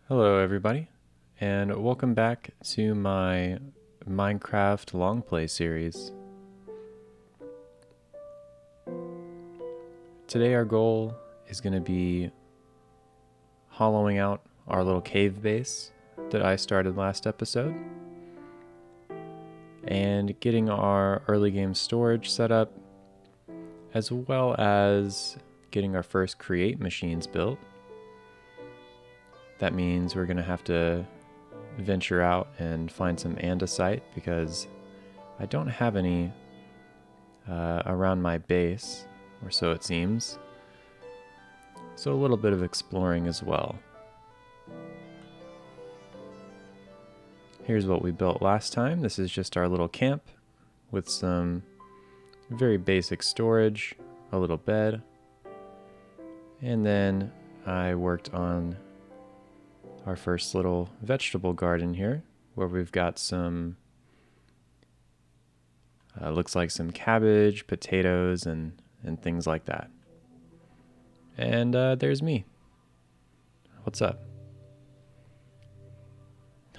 Hello everybody, and welcome back to my Minecraft Longplay series. Today our goal is going to be hollowing out our little cave base that I started last episode, and getting our early game storage set up, as well as getting our first create machines built. That means we're going to have to venture out and find some andesite because I don't have any around my base, or so it seems. So a little bit of exploring as well. Here's what we built last time. This is just our little camp with some very basic storage, a little bed, and then I worked on our first little vegetable garden here, where we've got some, looks like some cabbage, potatoes, and things like that. And there's me. What's up?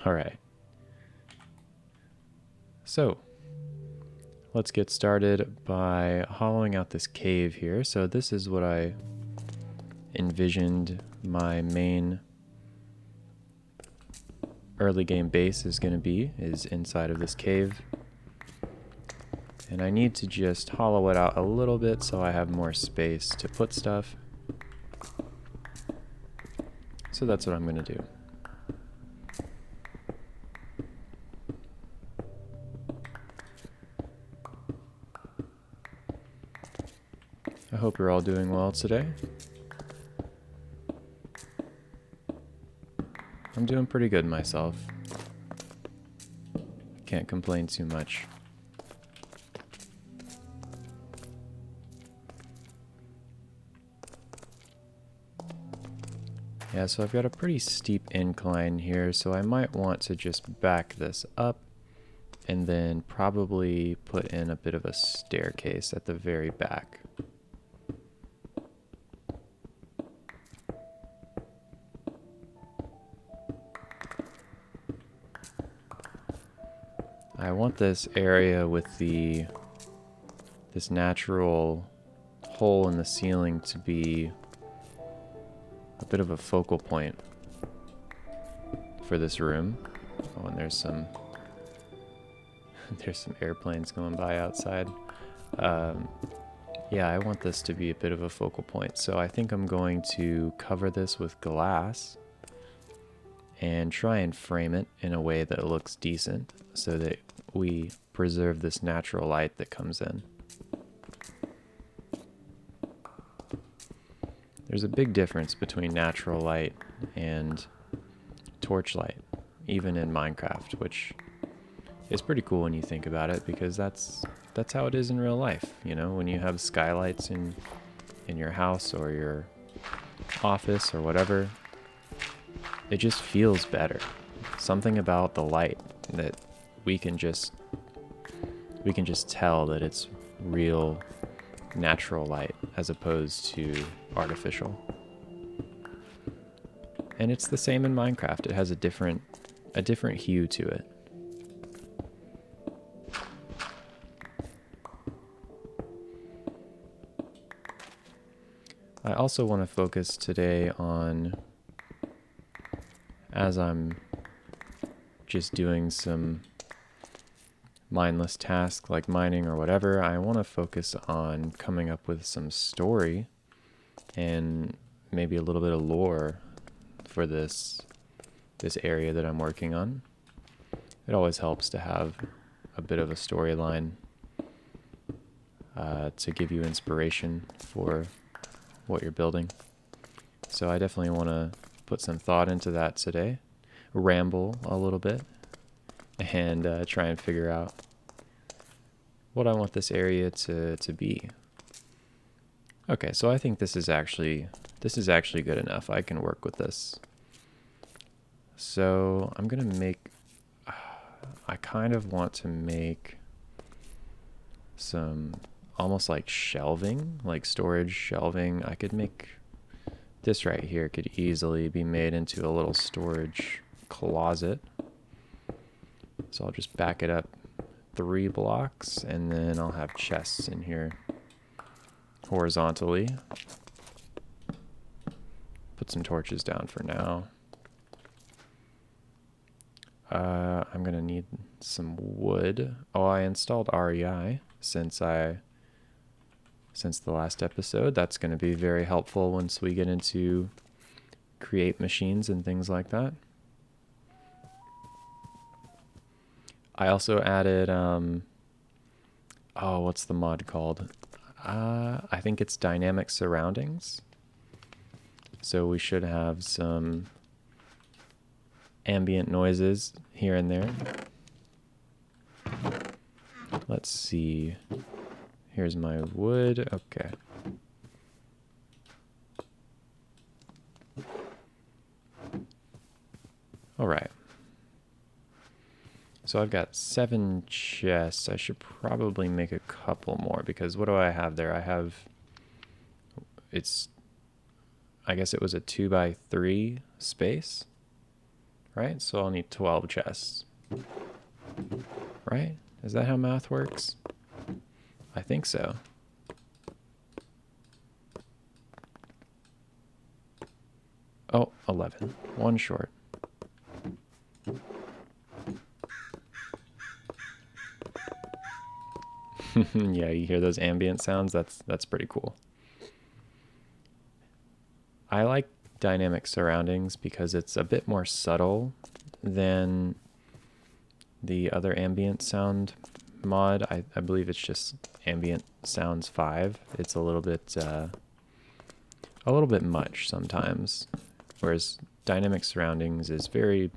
All right. So let's get started by hollowing out this cave here. So this is what I envisioned my main early game base is going to be, is inside of this cave. And I need to just hollow it out a little bit so I have more space to put stuff. So that's what I'm going to do. I hope you're all doing well today. I'm doing pretty good myself. Can't complain too much. Yeah, so I've got a pretty steep incline here, so I might want to just back this up and then probably put in a bit of a staircase at the very back. I want this area with this natural hole in the ceiling to be a bit of a focal point for this room. Oh, and there's some airplanes going by outside. Yeah, I want this to be a bit of a focal point. So I think I'm going to cover this with glass and try and frame it in a way that looks decent so that we preserve this natural light that comes in. There's a big difference between natural light and torchlight, even in Minecraft, which is pretty cool when you think about it, because that's how it is in real life. You know, when you have skylights in your house or your office or whatever, it just feels better. Something about the light that we can just tell that it's real natural light as opposed to artificial. And it's the same in Minecraft. It has a different hue to it. I also want to focus today on, as I'm just doing some mindless task like mining or whatever, I want to focus on coming up with some story and maybe a little bit of lore for this area that I'm working on. It always helps to have a bit of a storyline to give you inspiration for what you're building. So I definitely want to put some thought into that today, ramble a little bit, and try and figure out what I want this area to be. Okay, so I think this is actually good enough. I can work with this. So I'm gonna make, I kind of want to make some almost like shelving, like storage shelving. I could make This right here could easily be made into a little storage closet. So I'll just back it up 3 blocks, and then I'll have chests in here horizontally. Put some torches down for now. I'm gonna need some wood. Oh, I installed REI since the last episode. That's gonna be very helpful once we get into create machines and things like that. I also added, oh, what's the mod called? I think it's dynamic surroundings. So we should have some ambient noises here and there. Let's see. Here's my wood. Okay. All right. So I've got 7 chests. I should probably make a couple more because what do I have there? I guess it was a 2x3 space, right? So I'll need 12 chests, right? Is that how math works? I think so. Oh, 11. 1 short. Yeah, you hear those ambient sounds? That's pretty cool. I like dynamic surroundings because it's a bit more subtle than the other ambient sound mod. I believe it's just ambient sounds 5. It's a little bit much sometimes, whereas dynamic surroundings is very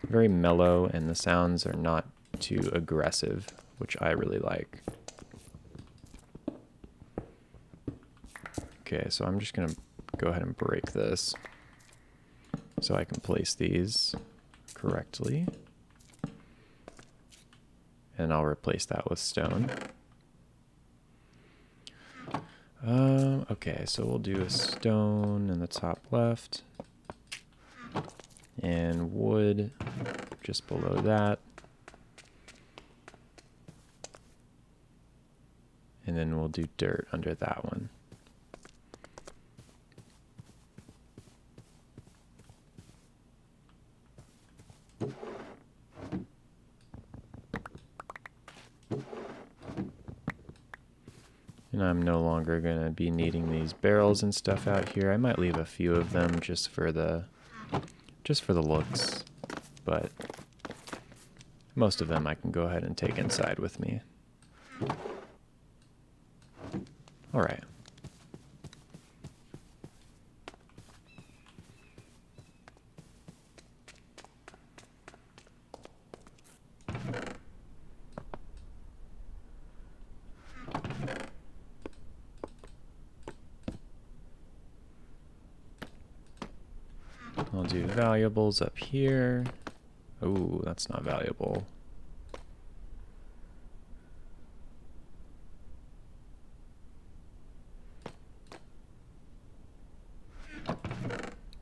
mellow and the sounds are not too aggressive, which I really like. Okay, so I'm just gonna go ahead and break this so I can place these correctly. And I'll replace that with stone. Okay, so we'll do a stone in the top left and wood just below that. And then we'll do dirt under that one. And I'm no longer going to be needing these barrels and stuff out here. I might leave a few of them just for the looks, but most of them I can go ahead and take inside with me. All right. I'll do valuables up here. Ooh, that's not valuable.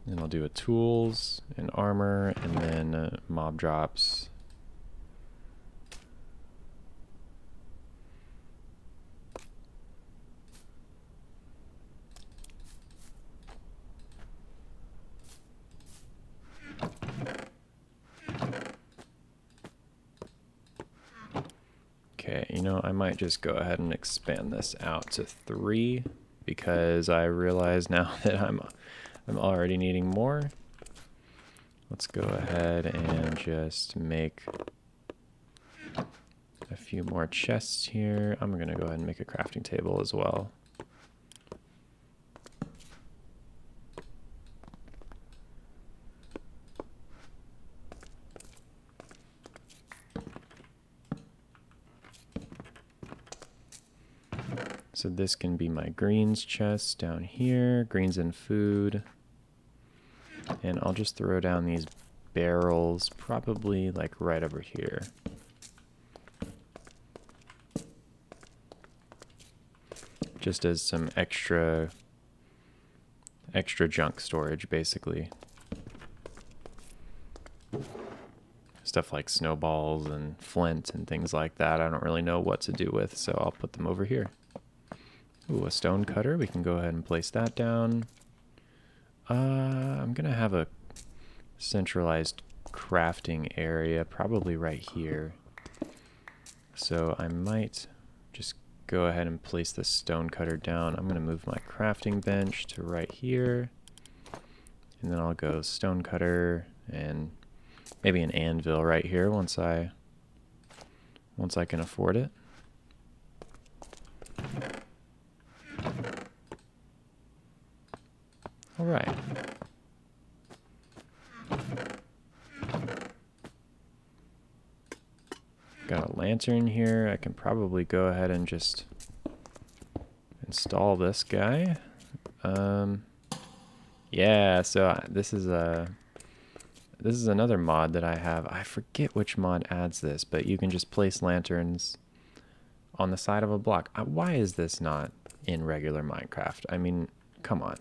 And I'll do a tools and armor and then mob drops. Okay, you know, I might just go ahead and expand this out to 3 because I realize now that I'm already needing more. Let's go ahead and just make a few more chests here. I'm gonna go ahead and make a crafting table as well. So this can be my greens chest down here, greens and food. And I'll just throw down these barrels probably like right over here. Just as some extra extra junk storage, basically. Stuff like snowballs and flint and things like that. I don't really know what to do with, so I'll put them over here. Ooh, a stone cutter. We can go ahead and place that down. I'm gonna have a centralized crafting area, probably right here. So I might just go ahead and place the stone cutter down. I'm gonna move my crafting bench to right here. And then I'll go stone cutter and maybe an anvil right here once I can afford it. All right. Got a lantern here. I can probably go ahead and just install this guy. Yeah, so this is another mod that I have. I forget which mod adds this, but you can just place lanterns on the side of a block. Why is this not in regular Minecraft? I mean, come on.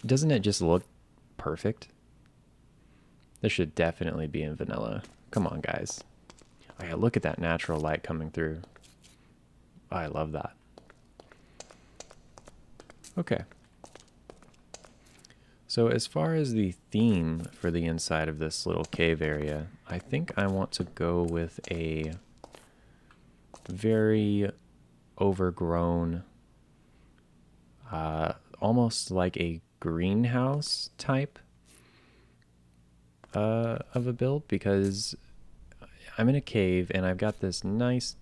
Doesn't it just look perfect? This should definitely be in vanilla. Come on, guys. Oh yeah, look at that natural light coming through. Oh, I love that. Okay. So as far as the theme for the inside of this little cave area, I think I want to go with a very overgrown, almost like a greenhouse type of a build, because I'm in a cave and I've got this nice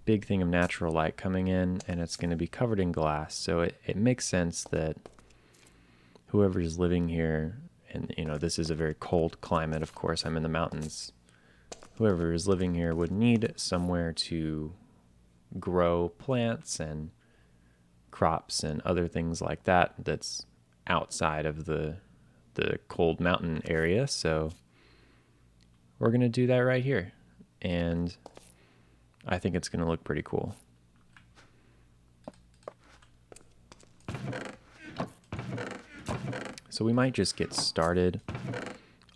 big thing of natural light coming in, and it's going to be covered in glass. So it makes sense that whoever's living here, and you know, this is a very cold climate, of course, I'm in the mountains. Whoever is living here would need somewhere to grow plants and crops and other things like that that's outside of the cold mountain area. So we're going to do that right here. And I think it's going to look pretty cool. So we might just get started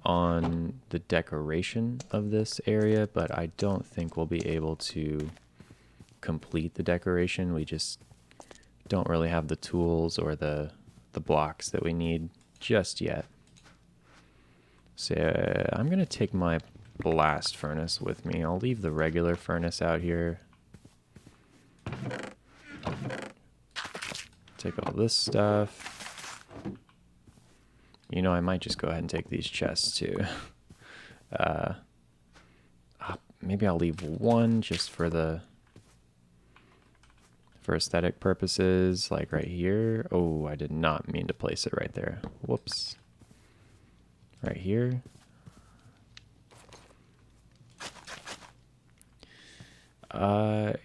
on the decoration of this area, but I don't think we'll be able to complete the decoration. We just don't really have the tools or the blocks that we need just yet. So I'm going to take my blast furnace with me. I'll leave the regular furnace out here. Take all this stuff. You know, I might just go ahead and take these chests too. Maybe I'll leave one just for aesthetic purposes, like right here. Oh, I did not mean to place it right there. Whoops. Right here.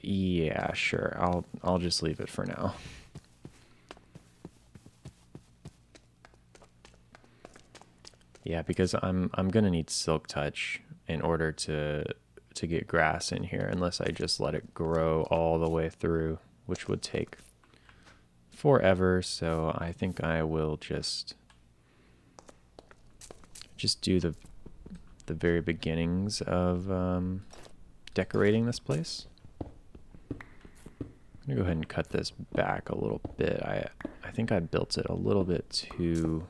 Yeah, sure. I'll just leave it for now. Yeah, because I'm gonna need silk touch in order to get grass in here, unless I just let it grow all the way through, which would take forever. So I think I will just do the very beginnings of decorating this place. I'm gonna go ahead and cut this back a little bit. I think I built it a little bit too.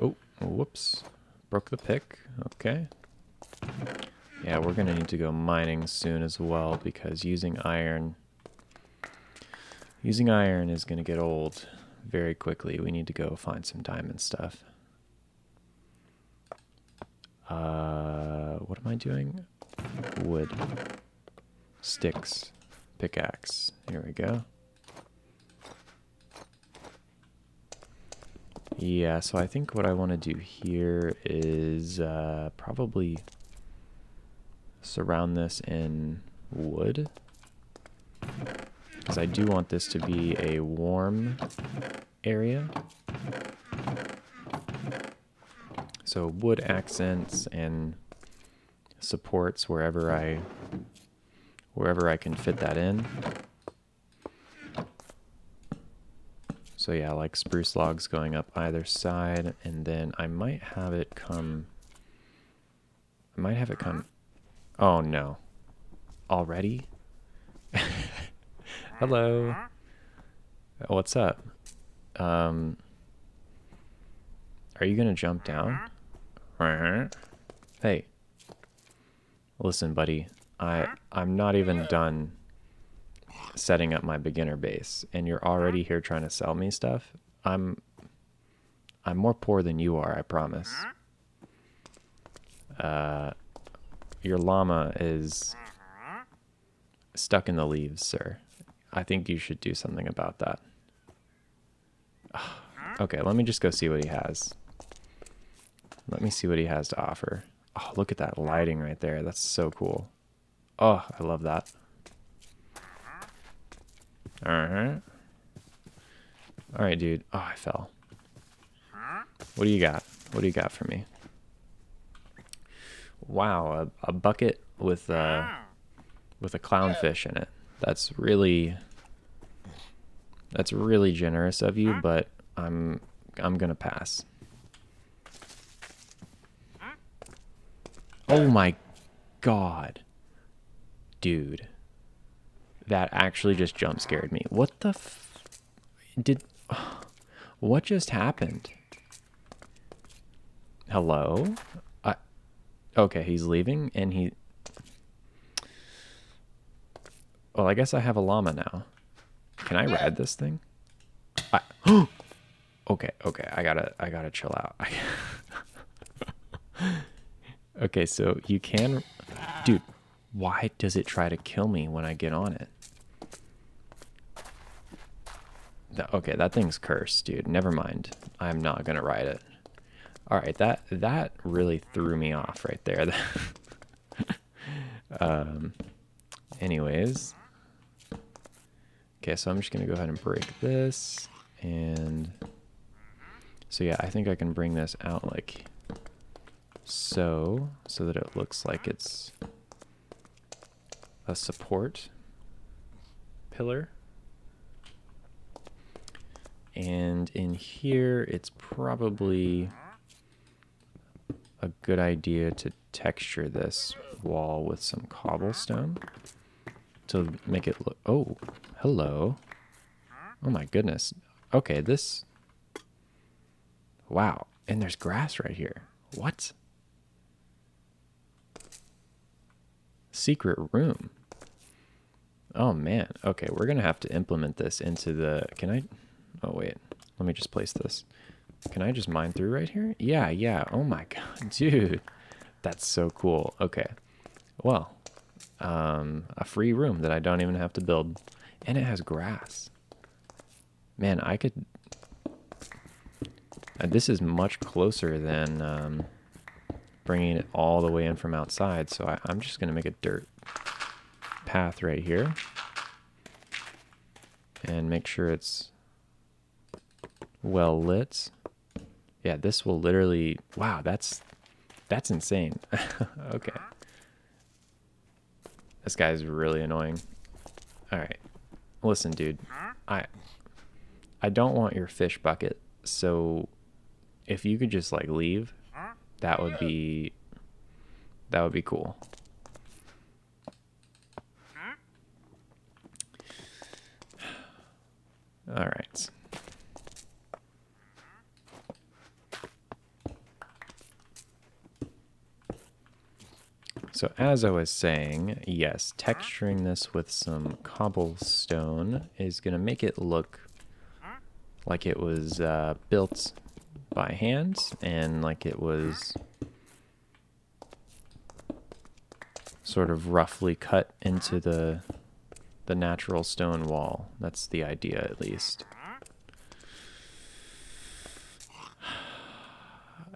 Oh, whoops. Broke the pick. Okay. Yeah, we're gonna need to go mining soon as well, because using iron is gonna get old very quickly. We need to go find some diamond stuff. What am I doing? Wood. Sticks. Pickaxe. Here we go. Yeah, so I think what I want to do here is probably surround this in wood, because I do want this to be a warm area. So wood accents and supports wherever I can fit that in. So yeah, like spruce logs going up either side, and then I might have it come. Oh no. Already? Hello. What's up? Are you gonna jump down? Hey. Listen, buddy. I'm not even done setting up my beginner base, and you're already here trying to sell me stuff. I'm more poor than you are, I promise. Your llama is stuck in the leaves, sir. I think you should do something about that. Okay, let me just go see what he has. Let me see what he has to offer. Oh, look at that lighting right there. That's so cool. Oh, I love that. Alright. Alright, dude. Oh, I fell. What do you got? What do you got for me? Wow, a bucket with a clownfish in it. That's really generous of you, but I'm gonna pass. Oh my god. Dude. That actually just jump scared me. What the what just happened? Hello? Okay, he's leaving and he... Well, I guess I have a llama now. Can I ride this thing? Okay, I gotta chill out. Okay, so you can... Dude, why does it try to kill me when I get on it? Okay, that thing's cursed, dude. Never mind. I'm not gonna ride it. Alright, that really threw me off right there. Anyways. Okay, so I'm just gonna go ahead and break this. And so yeah, I think I can bring this out like so that it looks like it's a support pillar. And in here, it's probably a good idea to texture this wall with some cobblestone to make it look... Oh, hello. Oh my goodness. Okay, this... Wow. And there's grass right here. What? Secret room. Oh man. Okay, we're gonna have to implement this into the... Can I... Oh wait. Let me just place this. Can I just mine through right here? Yeah. Oh my god, dude. That's so cool. Okay. Well, a free room that I don't even have to build. And it has grass. Man, I could... this is much closer than bringing it all the way in from outside. So I'm just going to make a dirt path right here. And make sure it's well lit. Yeah, this will literally... Wow, that's insane. Okay. This guy's really annoying. Alright. Listen, dude. I don't want your fish bucket, so if you could just, like, leave, that would be cool. Alright. So as I was saying, yes, texturing this with some cobblestone is going to make it look like it was built by hand and like it was sort of roughly cut into the natural stone wall. That's the idea, at least.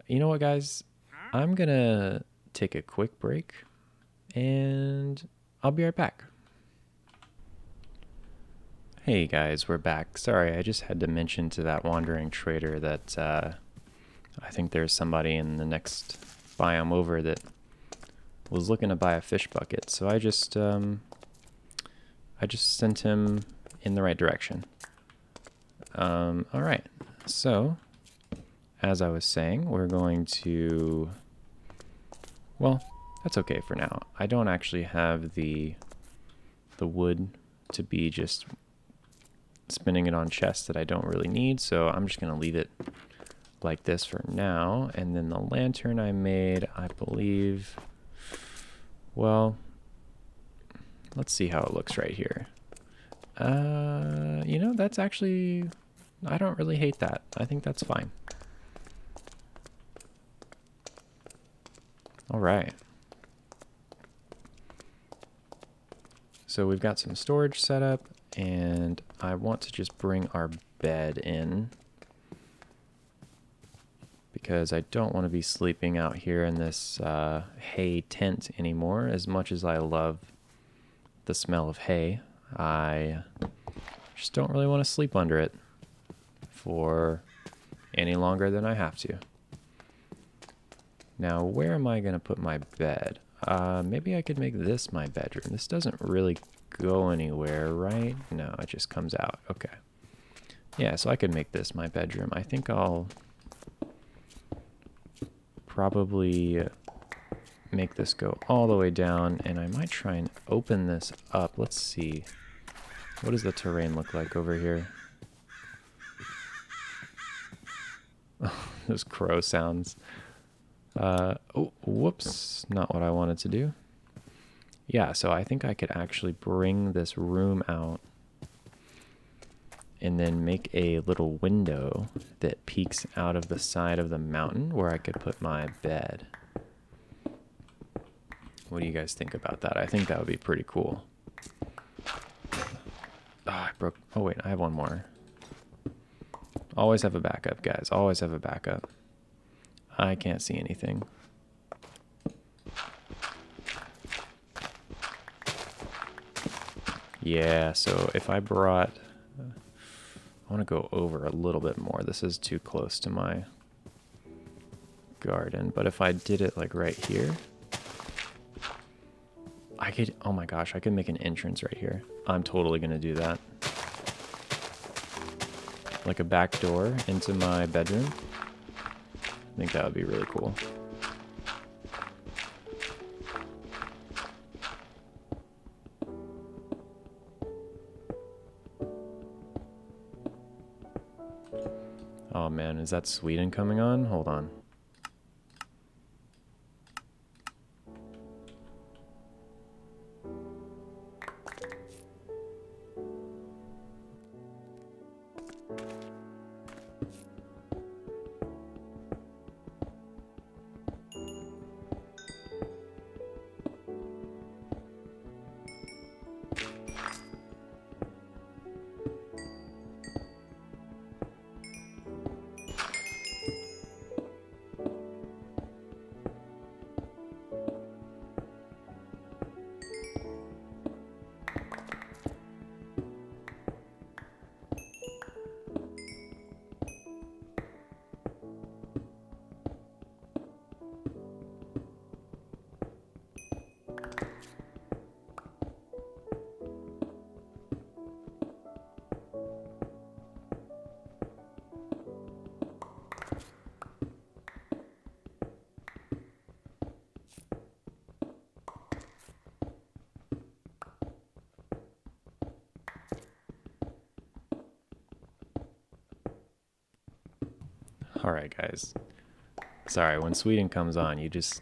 You know what, guys? I'm going to take a quick break. And I'll be right back. Hey guys, we're back. Sorry, I just had to mention to that wandering trader that I think there's somebody in the next biome over that was looking to buy a fish bucket. So I just sent him in the right direction. All right. So, as I was saying, we're going to, well, that's okay for now. I don't actually have the wood to be just spinning it on chests that I don't really need, so I'm just going to leave it like this for now. And then the lantern I made, I believe, well, let's see how it looks right here. You know, that's actually, I don't really hate that. I think that's fine. All right. So we've got some storage set up, and I want to just bring our bed in because I don't want to be sleeping out here in this hay tent anymore. As much as I love the smell of hay, I just don't really want to sleep under it for any longer than I have to. Now, where am I going to put my bed? Maybe I could make this my bedroom. This doesn't really go anywhere, right? No, it just comes out. Okay. Yeah, so I could make this my bedroom. I think I'll probably make this go all the way down, and I might try and open this up. Let's see. What does the terrain look like over here? Those crow sounds. Oh, whoops, not what I wanted to do. Yeah, so I think I could actually bring this room out and then make a little window that peeks out of the side of the mountain where I could put my bed. What do you guys think about that? I think that would be pretty cool. I broke. Oh, wait, I have one more. Always have a backup, guys. Always have a backup. I can't see anything. Yeah, so if I brought... I want to go over a little bit more. This is too close to my garden. But if I did it like right here, I could... Oh my gosh, I could make an entrance right here. I'm totally going to do that. Like a back door into my bedroom. I think that would be really cool. Oh man, is that Sweden coming on? Hold on. All right, guys. Sorry, when Sweden comes on, you just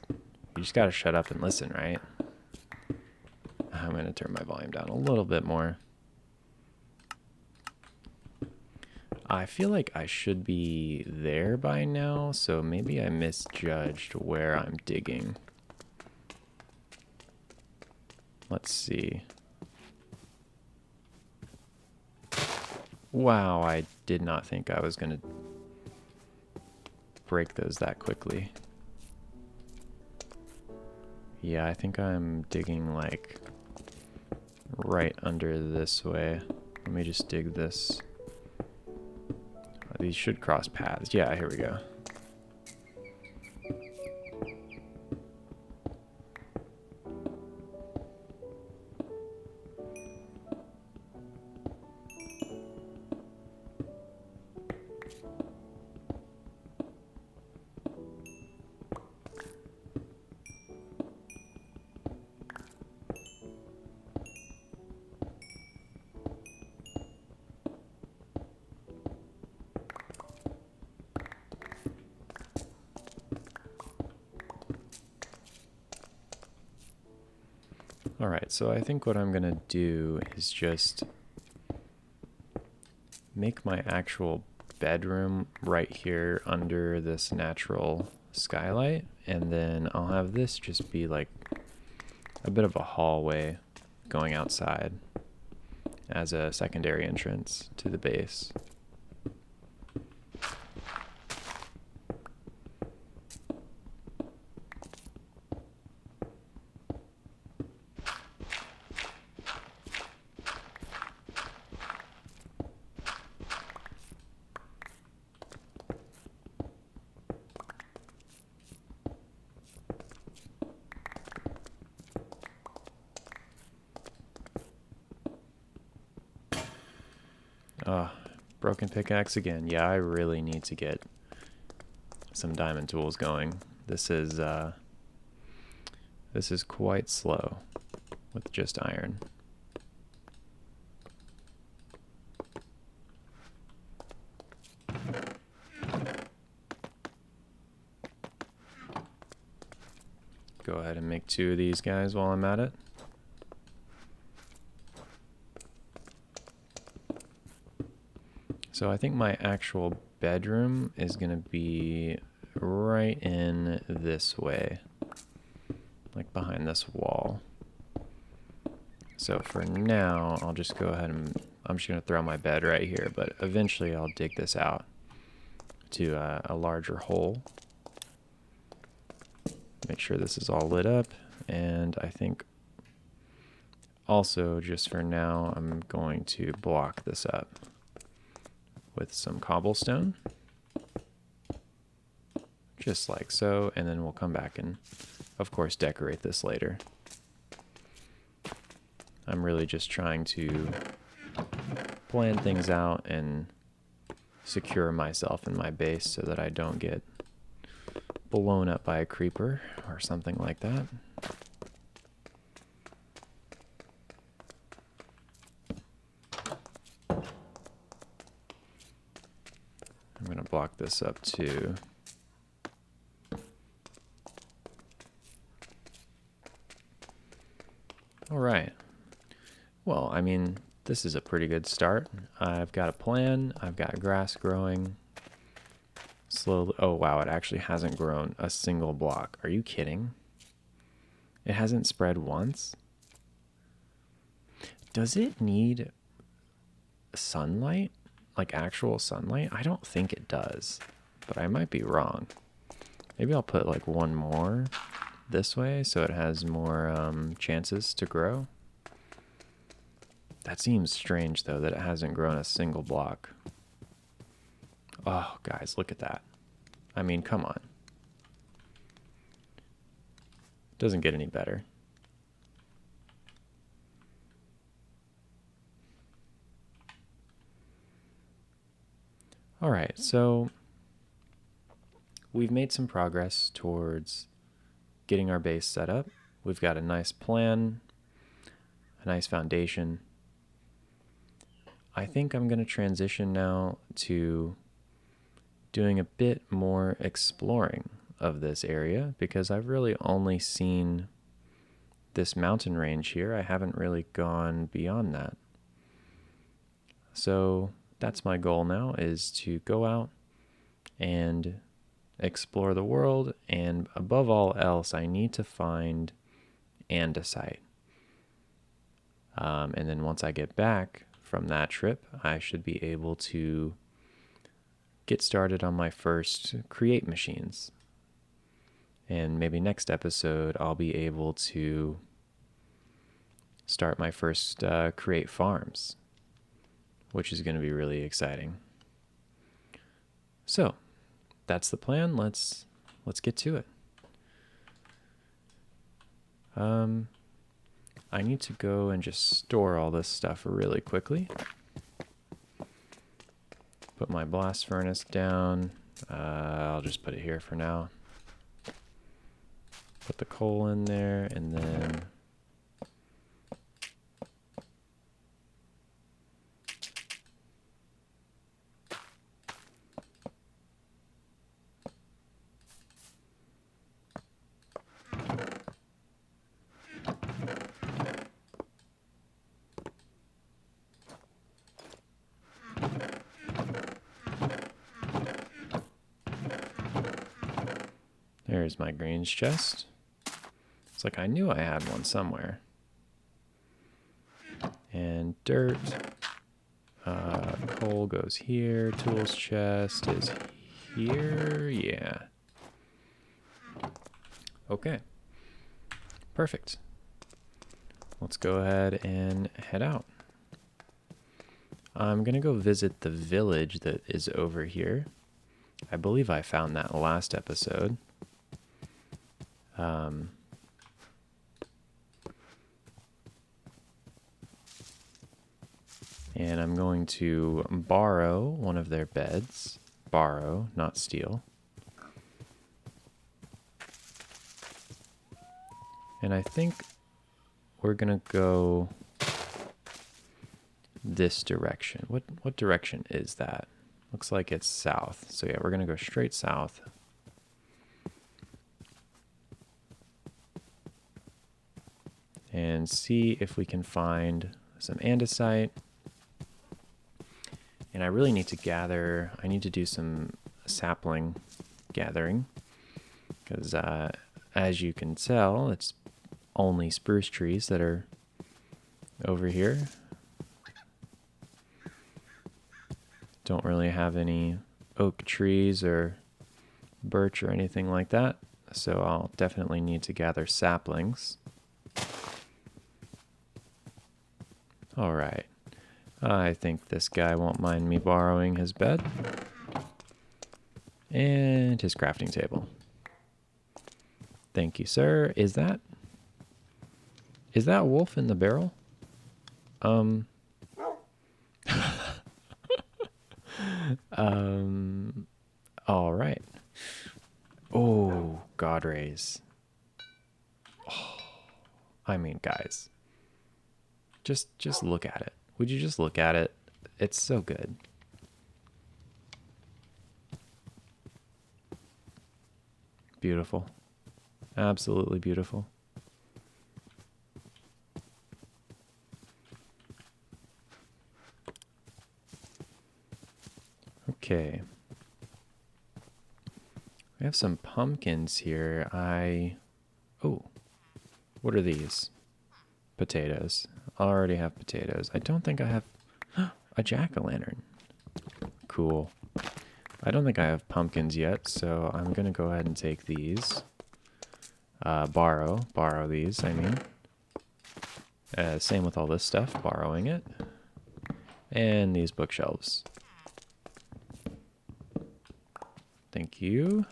gotta shut up and listen, right? I'm gonna turn my volume down a little bit more. I feel like I should be there by now, so maybe I misjudged where I'm digging. Let's see. Wow, I did not think I was gonna break those that quickly. Yeah, I think I'm digging like right under this way. Let me just dig this. These should cross paths. Yeah, here we go. All right, so I think what I'm gonna do is just make my actual bedroom right here under this natural skylight, and then I'll have this just be like a bit of a hallway going outside as a secondary entrance to the base. Broken pickaxe again. Yeah, I really need to get some diamond tools going. This is quite slow with just iron. Go ahead and make 2 of these guys while I'm at it. So I think my actual bedroom is going to be right in this way, like behind this wall. So for now, I'll just go ahead and I'm just going to throw my bed right here, but eventually I'll dig this out to a larger hole. Make sure this is all lit up, and I think also just for now, I'm going to block this up with some cobblestone, just like so, and then we'll come back and, of course, decorate this later. I'm really just trying to plan things out and secure myself in my base so that I don't get blown up by a creeper or something like that. I'm going to block this up too. All right. Well, I mean, this is a pretty good start. I've got a plan. I've got grass growing slowly. Oh, wow. It actually hasn't grown a single block. Are you kidding? It hasn't spread once? Does it need sunlight? Like actual sunlight? I don't think it does, but I might be wrong. Maybe I'll put like one more this way so it has more chances to grow. That seems strange though that it hasn't grown a single block. Oh, guys, look at that. I mean, come on. Doesn't get any better. All right, so we've made some progress towards getting our base set up. We've got a nice plan, a nice foundation. I think I'm going to transition now to doing a bit more exploring of this area because I've really only seen this mountain range here. I haven't really gone beyond that. So that's my goal now, is to go out and explore the world, and above all else, I need to find andesite. And then once I get back from that trip, I should be able to get started on my first create machines. And maybe next episode, I'll be able to start my first create farms, which is going to be really exciting. So that's the plan. Let's get to it. I need to go and just store all this stuff really quickly. Put my blast furnace down. I'll just put it here for now. Put the coal in there, and then there's my greens chest. It's like I knew I had one somewhere. And dirt. Coal goes here. Tools chest is here. Yeah. Okay. Perfect. Let's go ahead and head out. I'm going to go visit the village that is over here. I believe I found that last episode. And I'm going to borrow one of their beds. Borrow, not steal. And I think we're going to go this direction. What direction is that? Looks like it's south. So yeah, we're going to go straight south. And see if we can find some andesite. And I really need to gather, I need to do some sapling gathering. Because as you can tell, it's only spruce trees that are over here. Don't really have any oak trees or birch or anything like that. So I'll definitely need to gather saplings. All right. I think this guy won't mind me borrowing his bed. And his crafting table. Thank you, sir. Is that wolf in the barrel? All right. Oh, God rays. Oh, I mean, guys. Just look at it. Would you just look at it? It's so good. Beautiful. Absolutely beautiful. Okay. We have some pumpkins here. Oh, what are these? Potatoes. I already have potatoes. I don't think I have a jack-o'-lantern. Cool. I don't think I have pumpkins yet, so I'm going to go ahead and take these. Borrow these, I mean. Same with all this stuff, borrowing it. And these bookshelves. Thank you.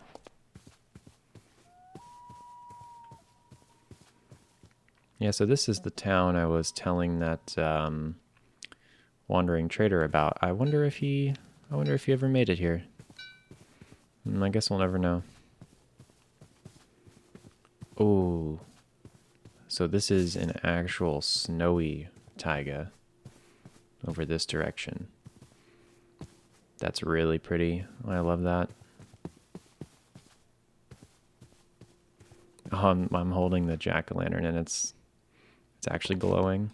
Yeah, so this is the town I was telling that wandering trader about. I wonder if he ever made it here. I guess we'll never know. Oh, so this is an actual snowy taiga over this direction. That's really pretty. I love that. I'm holding the jack-o'-lantern and it's actually glowing.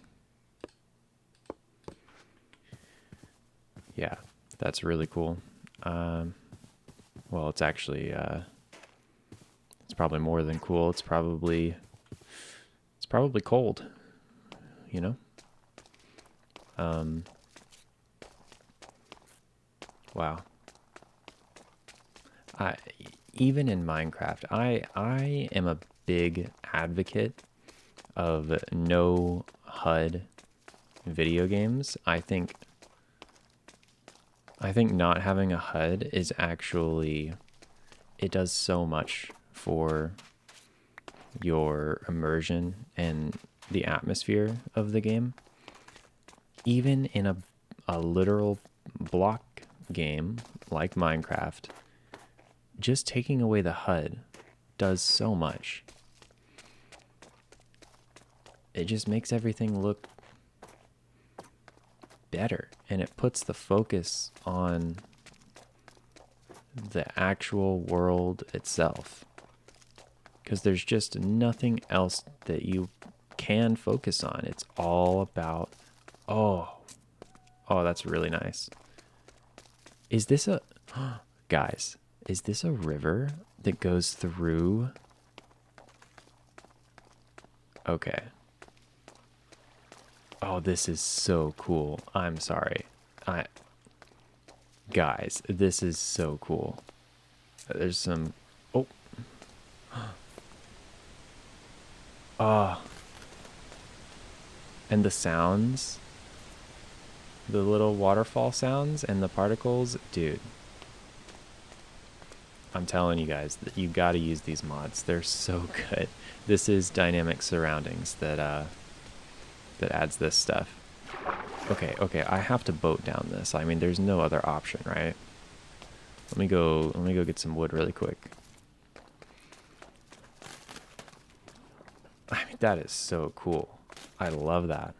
Yeah, that's really cool. Well, it's actually it's probably more than cool. It's probably cold, you know? Wow. Even in Minecraft, I am a big advocate of no HUD video games. I think not having a HUD is actually, it does so much for your immersion and the atmosphere of the game. Even in a literal block game like Minecraft, just taking away the HUD does so much. It just makes everything look better, and it puts the focus on the actual world itself, because there's just nothing else that you can focus on. It's all about, oh, that's really nice. Is this a guys, is this a river that goes through. Okay. Oh, this is so cool. I'm sorry. Guys, this is so cool. There's some... Oh. Oh. And the sounds. The little waterfall sounds and the particles. Dude. I'm telling you guys that you got to use these mods. They're so good. This is dynamic surroundings that adds this stuff. Okay, I have to boat down this. I mean, there's no other option, right? Let me go get some wood really quick. I mean, that is so cool. I love that.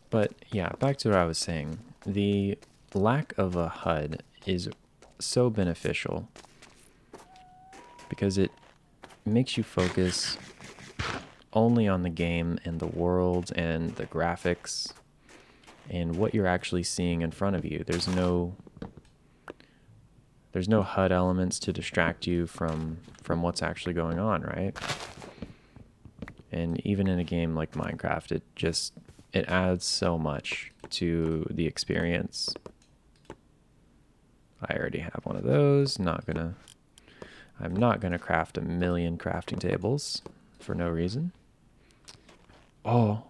But yeah, back to what I was saying. The lack of a HUD is so beneficial because it makes you focus only on the game and the world and the graphics and what you're actually seeing in front of you. There's no HUD elements to distract you from what's actually going on, right? And even in a game like Minecraft, it adds so much to the experience. I already have one of those. I'm not gonna craft a million crafting tables for no reason. Oh.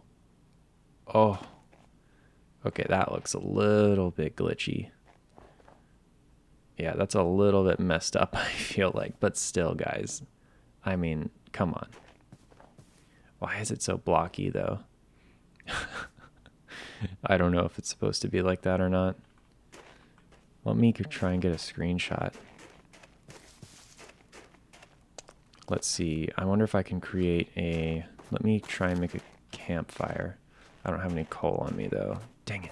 Okay, that looks a little bit glitchy. Yeah, that's a little bit messed up, I feel like, but still, guys. I mean, come on. Why is it so blocky, though? I don't know if it's supposed to be like that or not. Let me try and get a screenshot. Let's see. I wonder if I can create a... Let me try and make a campfire. I don't have any coal on me, though. Dang it.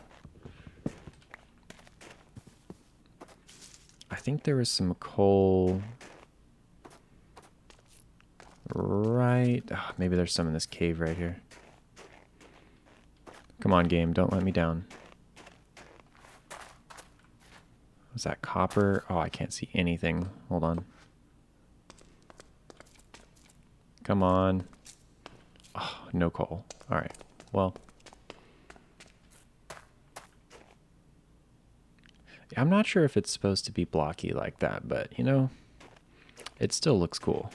I think there was some coal... Right... Oh, maybe there's some in this cave right here. Come on, game. Don't let me down. Was that copper? Oh, I can't see anything. Hold on. Come on. Oh, no coal. All right. Well. I'm not sure if it's supposed to be blocky like that, but, you know, it still looks cool.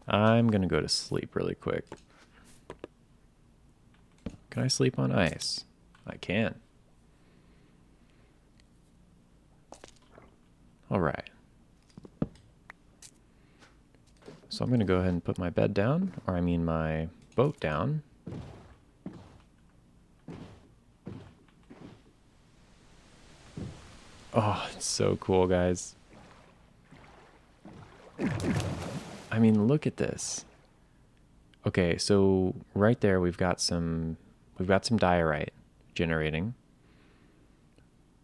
I'm going to go to sleep really quick. Can I sleep on ice? I can. All right. So I'm going to go ahead and put my bed down, or I mean my boat down. Oh, it's so cool, guys. I mean, look at this. Okay, so right there we've got some diorite generating.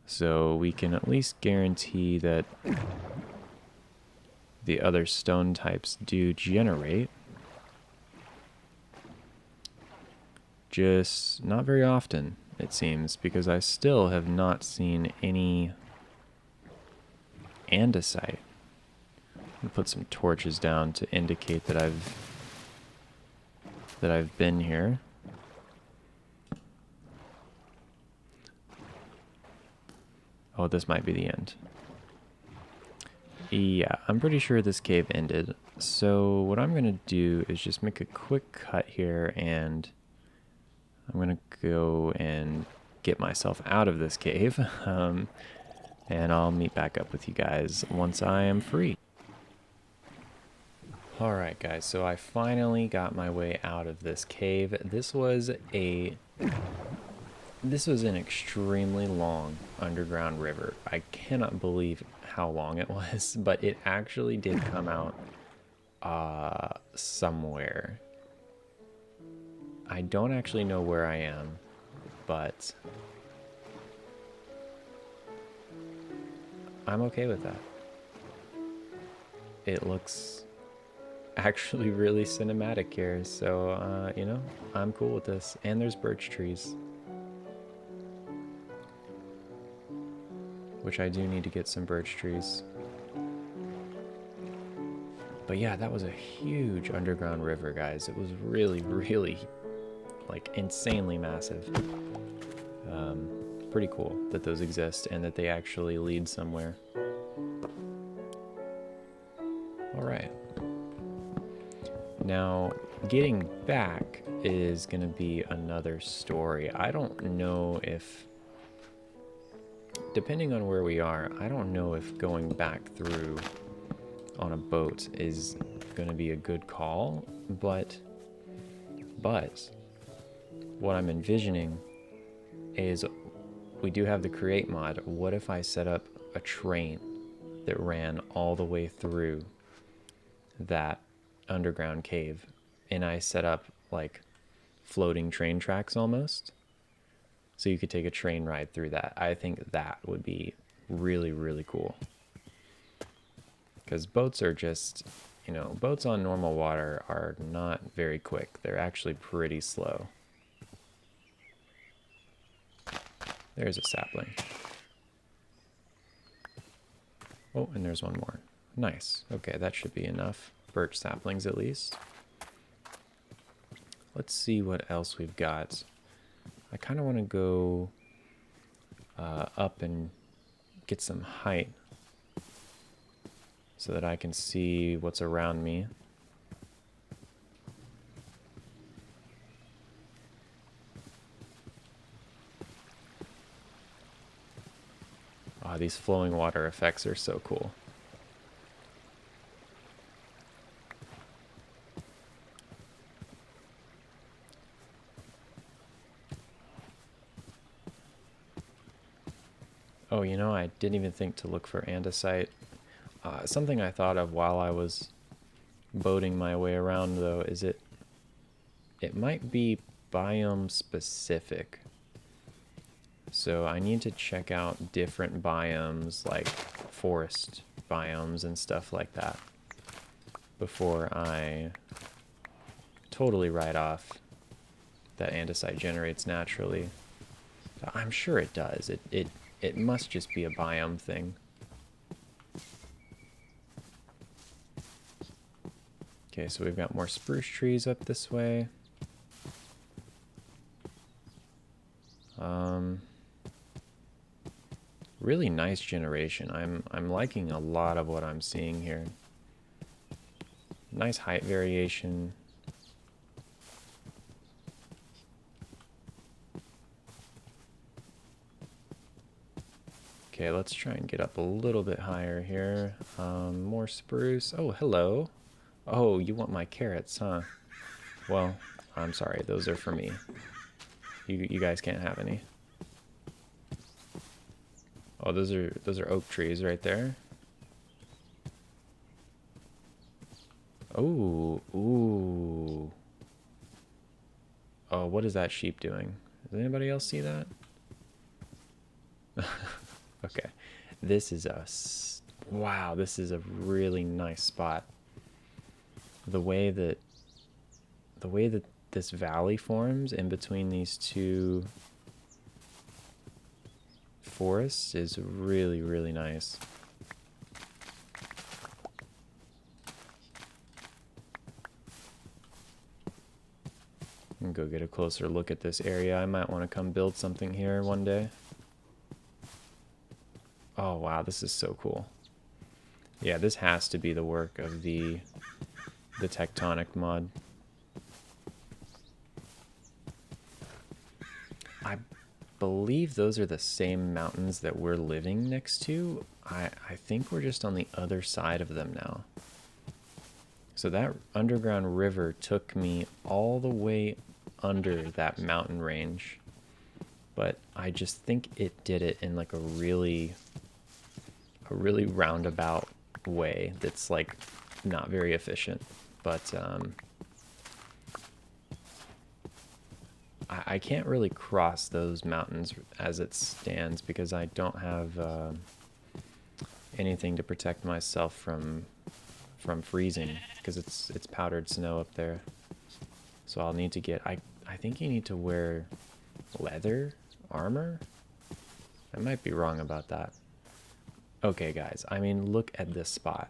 So we can at least guarantee that the other stone types do generate. Just not very often, it seems, because I still have not seen any andesite. I'll put some torches down to indicate that I've been here. Oh, this might be the end. Yeah, I'm pretty sure this cave ended. So what I'm going to do is just make a quick cut here, and I'm going to go and get myself out of this cave. And I'll meet back up with you guys once I am free. Alright guys, so I finally got my way out of this cave. This was an extremely long underground river. I cannot believe how long it was, but it actually did come out somewhere. I don't actually know where I am, but I'm okay with that. It looks actually really cinematic here. So, you know, I'm cool with this. And there's birch trees, which I do need to get some birch trees. But yeah, that was a huge underground river, guys. It was really, really, like, insanely massive. Pretty cool that those exist and that they actually lead somewhere. All right. Now, getting back is going to be another story. I don't know if, depending on where we are, I don't know if going back through on a boat is going to be a good call, but what I'm envisioning is we do have the create mod. What if I set up a train that ran all the way through that underground cave, and I set up like floating train tracks almost, so you could take a train ride through that? I think that would be really, really cool. Because boats are just, you know, boats on normal water are not very quick. They're actually pretty slow. There's a sapling. Oh, and there's one more. Nice. Okay, that should be enough birch saplings at least. Let's see what else we've got. I kind of want to go up and get some height so that I can see what's around me. Oh, these flowing water effects are so cool. Oh, you know, I didn't even think to look for andesite. Something I thought of while I was boating my way around, though, is it might be biome specific. So I need to check out different biomes, like forest biomes and stuff like that, before I totally write off that andesite generates naturally. I'm sure it does. It must just be a biome thing. Okay, so we've got more spruce trees up this way. Really nice generation. I'm liking a lot of what I'm seeing here. Nice height variation. Okay, let's try and get up a little bit higher here. More spruce. Oh, hello. Oh, you want my carrots, huh? Well, I'm sorry. Those are for me. You guys can't have any. Oh, those are oak trees right there. Oh, ooh. Oh, what is that sheep doing? Does anybody else see that? Okay. This is wow, this is a really nice spot. The way that this valley forms in between these two forests is really, really nice. I'm gonna go get a closer look at this area. I might want to come build something here one day. Oh wow, this is so cool. Yeah, this has to be the work of the tectonic mod. I believe those are the same mountains that we're living next to. I think we're just on the other side of them now. So that underground river took me all the way under that mountain range, but I just think it did it in like a really roundabout way that's like not very efficient. But I can't really cross those mountains as it stands because I don't have anything to protect myself from from freezing because it's powdered snow up there. So I'll need to get, I think you need to wear leather armor. I might be wrong about that. Okay guys, I mean, look at this spot.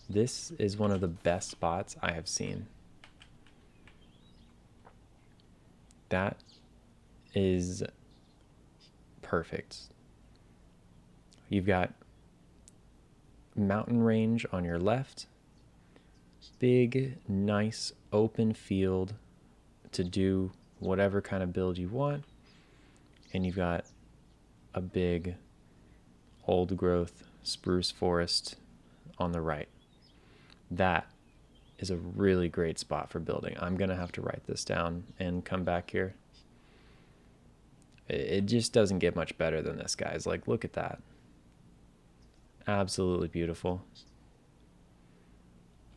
This is one of the best spots I have seen. That is perfect. You've got mountain range on your left, big, nice, open field to do whatever kind of build you want, and you've got a big old growth spruce forest on the right. That is a really great spot for building. I'm gonna have to write this down and come back here. It just doesn't get much better than this, guys. Like, look at that. Absolutely beautiful.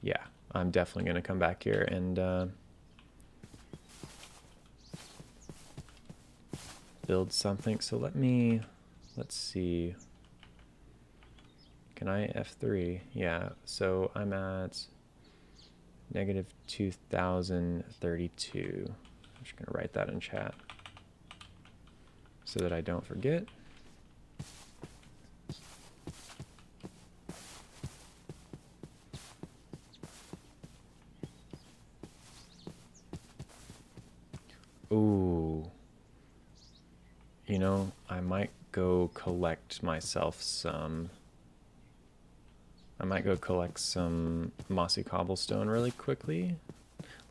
Yeah, I'm definitely gonna come back here and build something. So let's see. Can I F3? Yeah, so I'm at negative 2032. I'm just gonna write that in chat so that I don't forget. Ooh. You know, I might go collect myself some... I might go collect some mossy cobblestone really quickly.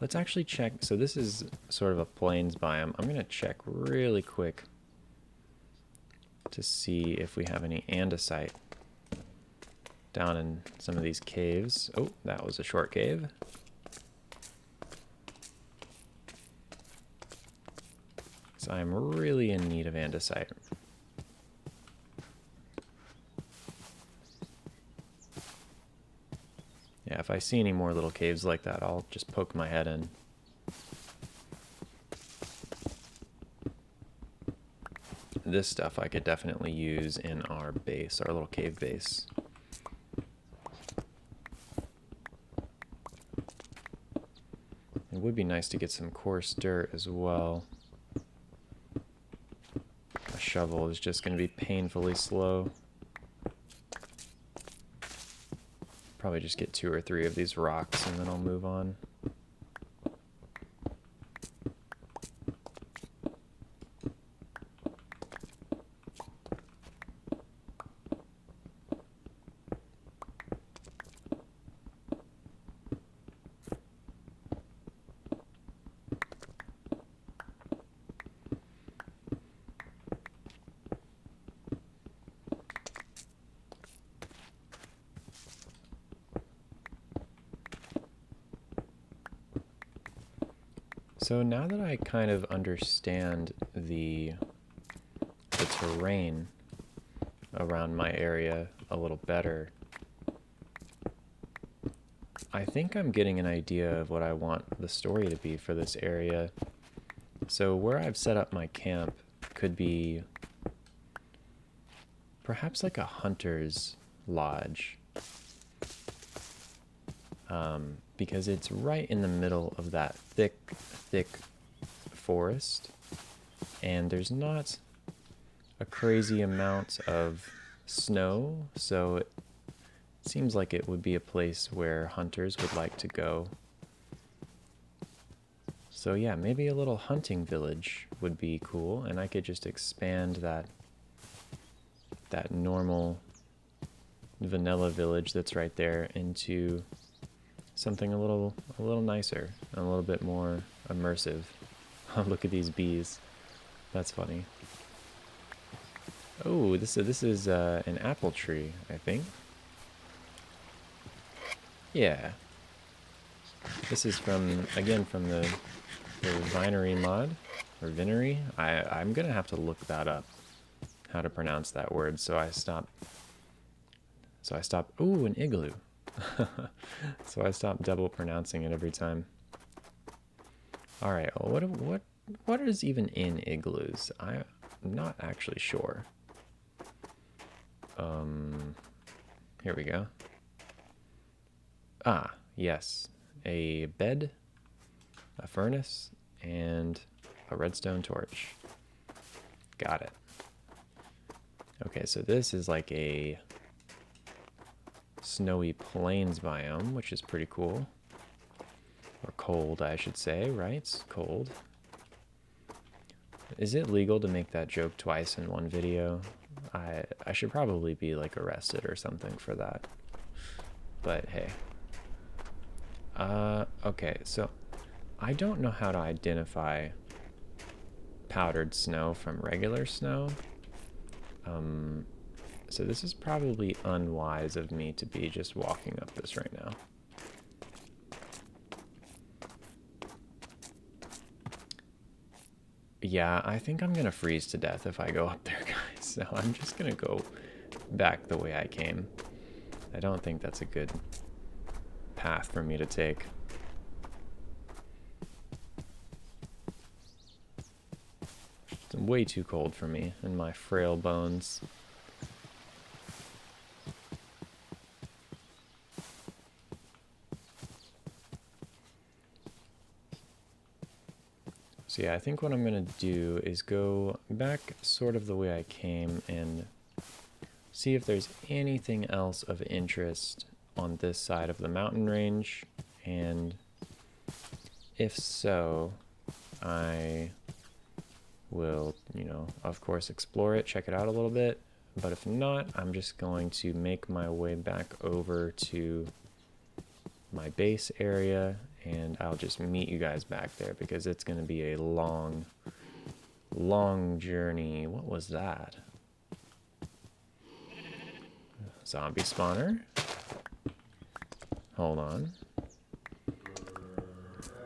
Let's actually check. So this is sort of a plains biome. I'm going to check really quick to see if we have any andesite down in some of these caves. Oh, that was a short cave. So I'm really in need of andesite. Yeah, if I see any more little caves like that, I'll just poke my head in. This stuff I could definitely use in our base, our little cave base. It would be nice to get some coarse dirt as well. A shovel is just going to be painfully slow. Probably just get 2 or 3 of these rocks and then I'll move on. So now that I kind of understand the terrain around my area a little better, I think I'm getting an idea of what I want the story to be for this area. So where I've set up my camp could be perhaps like a hunter's lodge. Because it's right in the middle of that thick forest, and there's not a crazy amount of snow, so it seems like it would be a place where hunters would like to go. So yeah, maybe a little hunting village would be cool, and I could just expand that normal vanilla village that's right there into something a little nicer and a little bit more immersive. Look at these bees. That's funny. Oh, this is an apple tree, I think. Yeah. This is from the vinery mod, or vinery. I'm gonna have to look that up, how to pronounce that word. So I stop. Ooh, an igloo. So I stopped double pronouncing it every time. All right, well, what is even in igloos? I'm not actually sure. Here we go. Ah, yes. A bed, a furnace, and a redstone torch. Got it. Okay, so this is like a snowy plains biome, which is pretty cool. Or cold, I should say, right? It's cold. Is it legal to make that joke twice in one video? I should probably be like arrested or something for that. But hey. Okay, so I don't know how to identify powdered snow from regular snow. So this is probably unwise of me to be just walking up this right now. Yeah, I think I'm gonna freeze to death if I go up there, guys. So I'm just gonna go back the way I came. I don't think that's a good path for me to take. It's way too cold for me and my frail bones. So yeah, I think what I'm gonna do is go back sort of the way I came and see if there's anything else of interest on this side of the mountain range, and if so, I will, you know, of course explore it, check it out a little bit, but if not, I'm just going to make my way back over to my base area, and I'll just meet you guys back there because it's going to be a long journey. What was that? Zombie spawner. Hold on.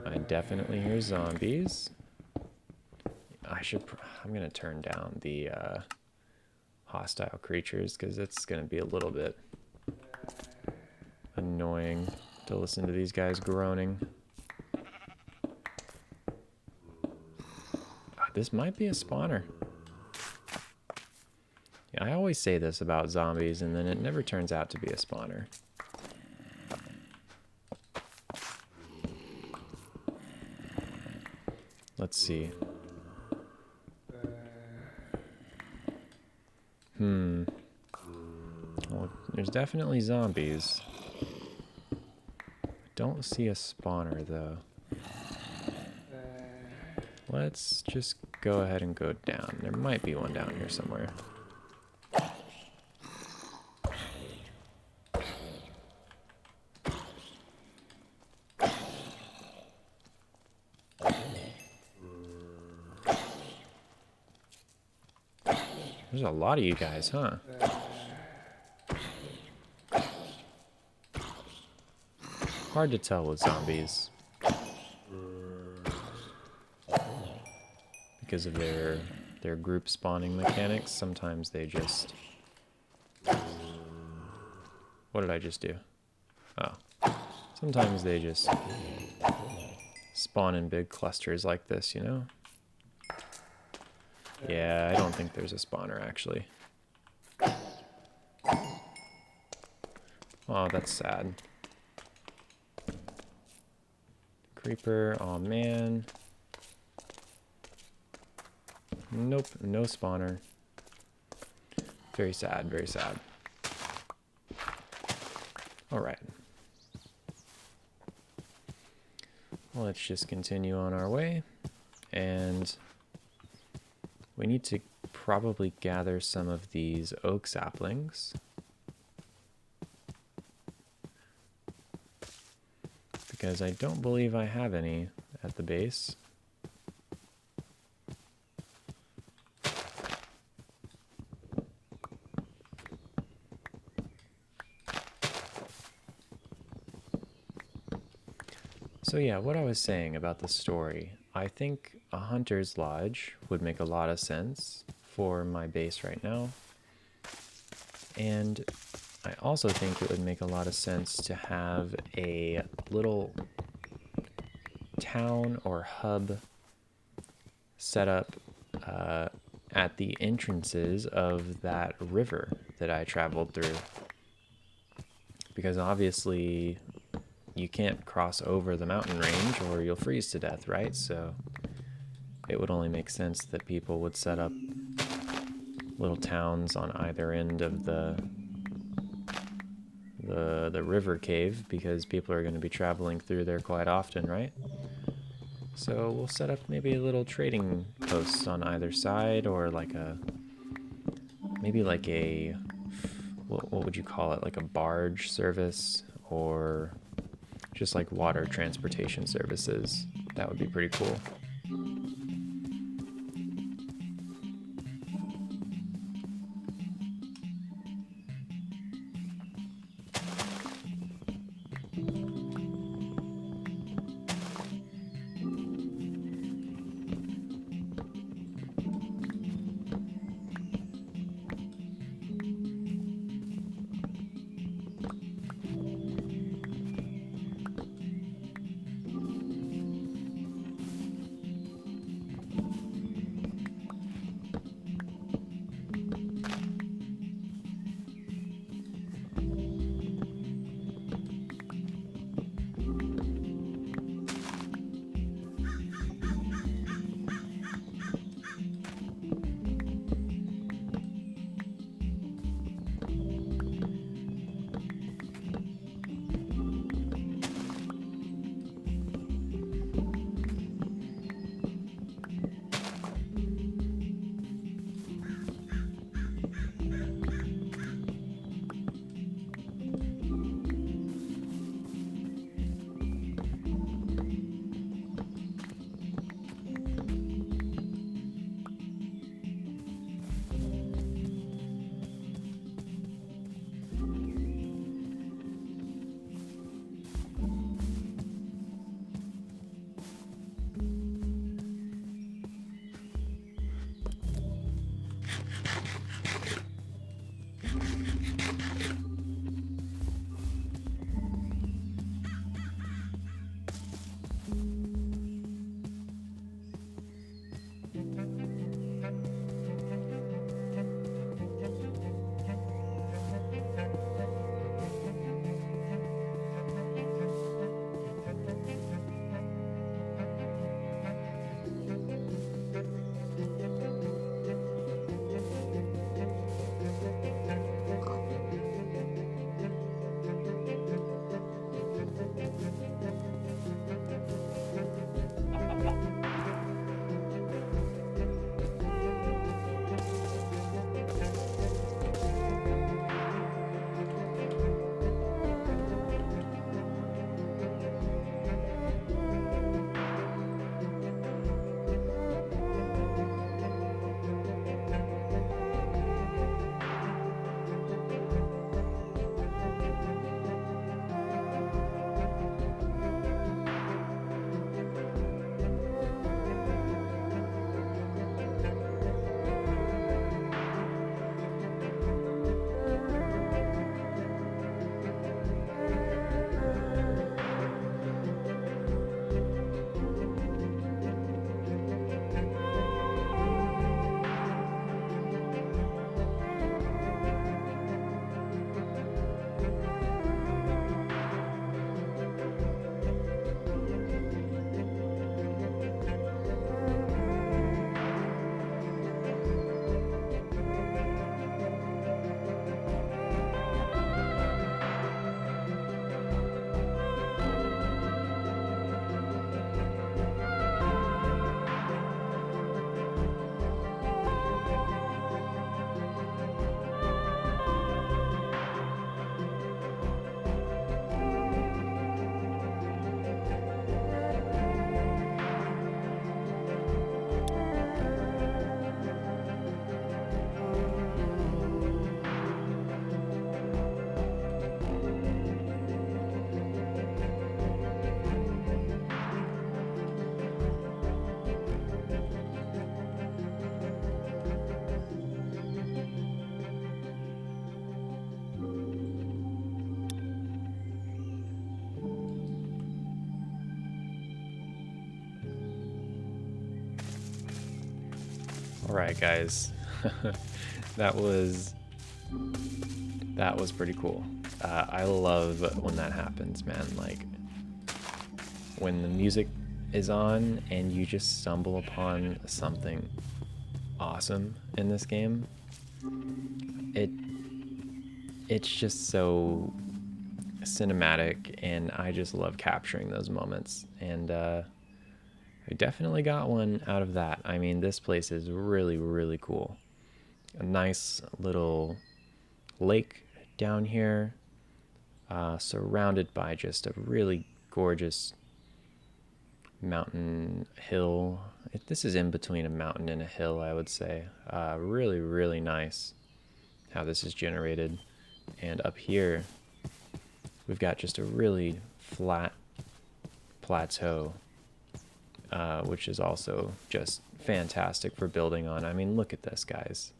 I definitely hear zombies. I'm going to turn down the hostile creatures because it's going to be a little bit annoying to listen to these guys groaning. This might be a spawner. Yeah, I always say this about zombies, and then it never turns out to be a spawner. Let's see. Well, there's definitely zombies. Don't see a spawner, though. Let's just go ahead and go down. There might be one down here somewhere. There's a lot of you guys, huh? Hard to tell with zombies. Because of their group spawning mechanics, sometimes they just... What did I just do? Oh. Sometimes they just spawn in big clusters like this, you know? Yeah, I don't think there's a spawner, actually. Oh, that's sad. Creeper, oh man. Nope, no spawner. Very sad, very sad. Alright. Well, let's just continue on our way. And we need to probably gather some of these oak saplings. Because I don't believe I have any at the base. So yeah, what I was saying about the story, I think a hunter's lodge would make a lot of sense for my base right now. And I also think it would make a lot of sense to have a little town or hub set up at the entrances of that river that I traveled through. Because obviously you can't cross over the mountain range or you'll freeze to death, right? So it would only make sense that people would set up little towns on either end of the river cave, because people are going to be traveling through there quite often, right? So we'll set up maybe a little trading posts on either side, or like a, maybe like a, what would you call it? Like a barge service, or just like water transportation services. That would be pretty cool. All right, guys, that was pretty cool. I love when that happens, man. Like, when the music is on and you just stumble upon something awesome in this game, it's just so cinematic, and I just love capturing those moments. And I definitely got one out of that. I mean, this place is really, really cool. A nice little lake down here, surrounded by just a really gorgeous mountain hill. This is in between a mountain and a hill, I would say. Really, really nice how this is generated. And up here, we've got just a really flat plateau, which is also just fantastic for building on. I mean, look at this, guys.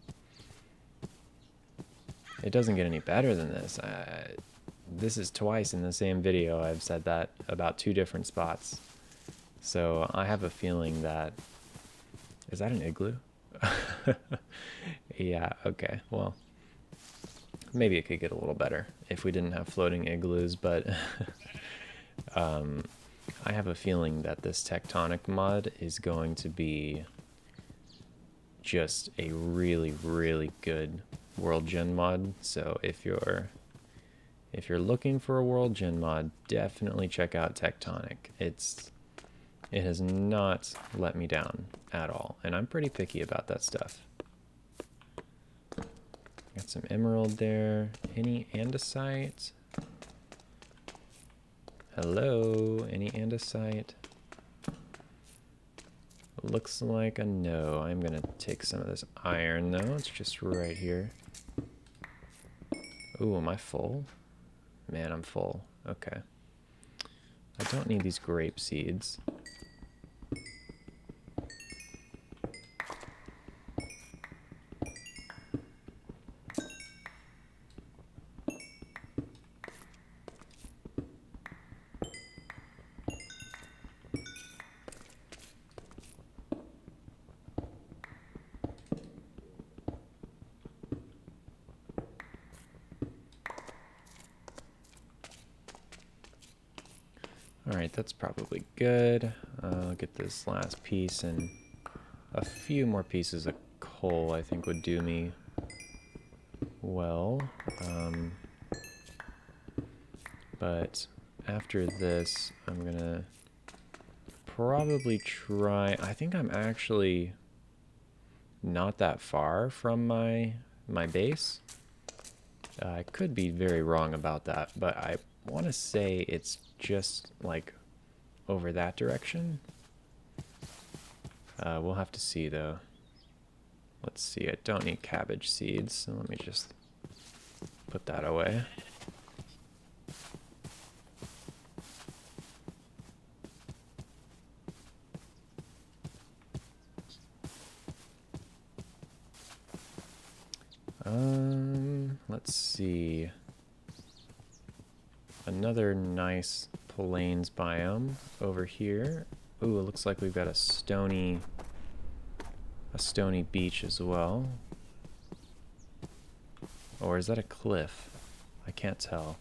It doesn't get any better than this. This is twice in the same video I've said that about 2 different spots. So I have a feeling that... Is that an igloo? Yeah, okay, well, maybe it could get a little better if we didn't have floating igloos, but I have a feeling that this tectonic mod is going to be just a really, really good world gen mod. So if you're looking for a world gen mod, definitely check out Tectonic. It has not let me down at all, and I'm pretty picky about that stuff. Got some emerald there. Any andesite? Hello, any andesite? Looks like a no. I'm gonna take some of this iron though. It's just right here. Ooh, am I full? Man, I'm full. Okay. I don't need these grape seeds. Alright, that's probably good. I'll get this last piece, and a few more pieces of coal I think would do me well. But after this, I'm gonna probably try... I think I'm actually not that far from my base. I could be very wrong about that, but I want to say it's just like over that direction. We'll have to see though. Let's see, I don't need cabbage seeds, so let me just put that away. Let's see. Another nice plains biome over here. Ooh, it looks like we've got a stony beach as well. Or is that a cliff? I can't tell.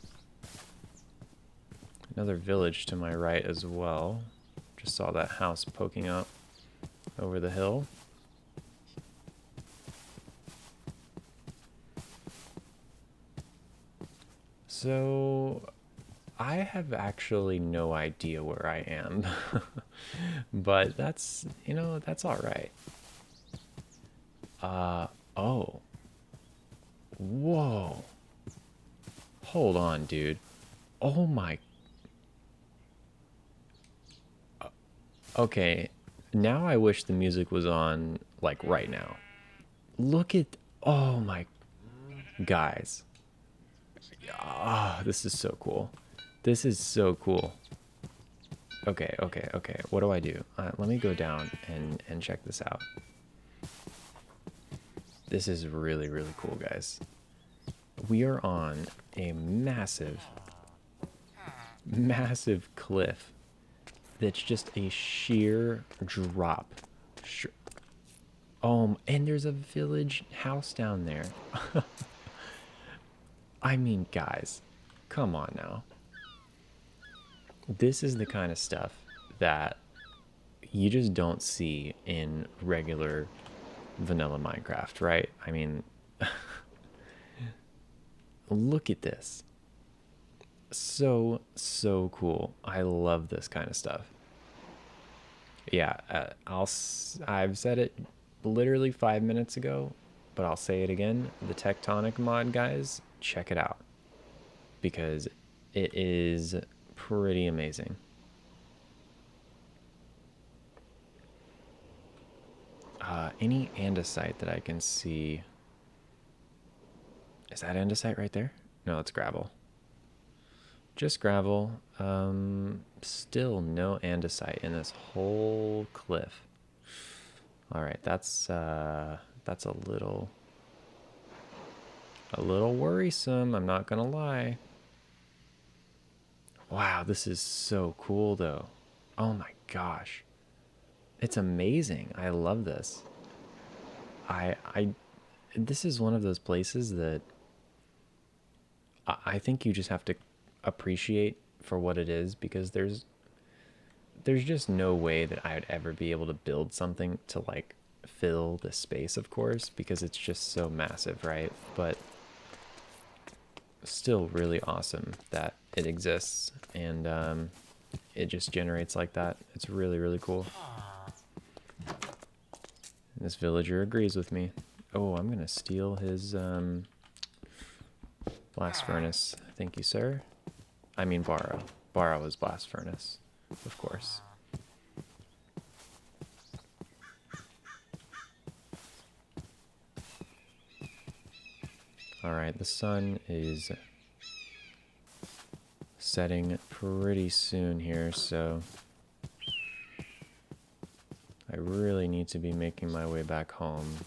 Another village to my right as well. Just saw that house poking up over the hill. So I have actually no idea where I am, but that's, you know, that's all right. Oh. Whoa. Hold on, dude. Oh my. Okay, now I wish the music was on, like, right now. Look at, oh my, guys. Ah, this is so cool. This is so cool. Okay. What do I do? Let me go down and check this out. This is really, really cool, guys. We are on a massive cliff that's just a sheer drop. And there's a village house down there. I mean, guys, come on now. This is the kind of stuff that you just don't see in regular vanilla Minecraft, right? I mean, look at this. So cool. I love this kind of stuff. Yeah, I've said it literally 5 minutes ago, but I'll say it again. The Tectonic mod, guys, check it out because it is pretty amazing. Any andesite that I can see. Is that andesite right there? No, it's gravel. Just gravel. Still no andesite in this whole cliff. All right, that's a little worrisome. I'm not gonna lie. Wow, this is so cool though. Oh my gosh, it's amazing. I love this. This is one of those places that I think you just have to appreciate for what it is, because there's just no way that I would ever be able to build something to like fill the space, of course, because it's just so massive, right? But still really awesome that it exists, and it just generates like that. It's really, really cool. This villager agrees with me. Oh, I'm gonna steal his blast furnace. Thank you, sir. I mean borrow. Borrow his blast furnace, of course. All right, the sun is setting pretty soon here, so I really need to be making my way back home.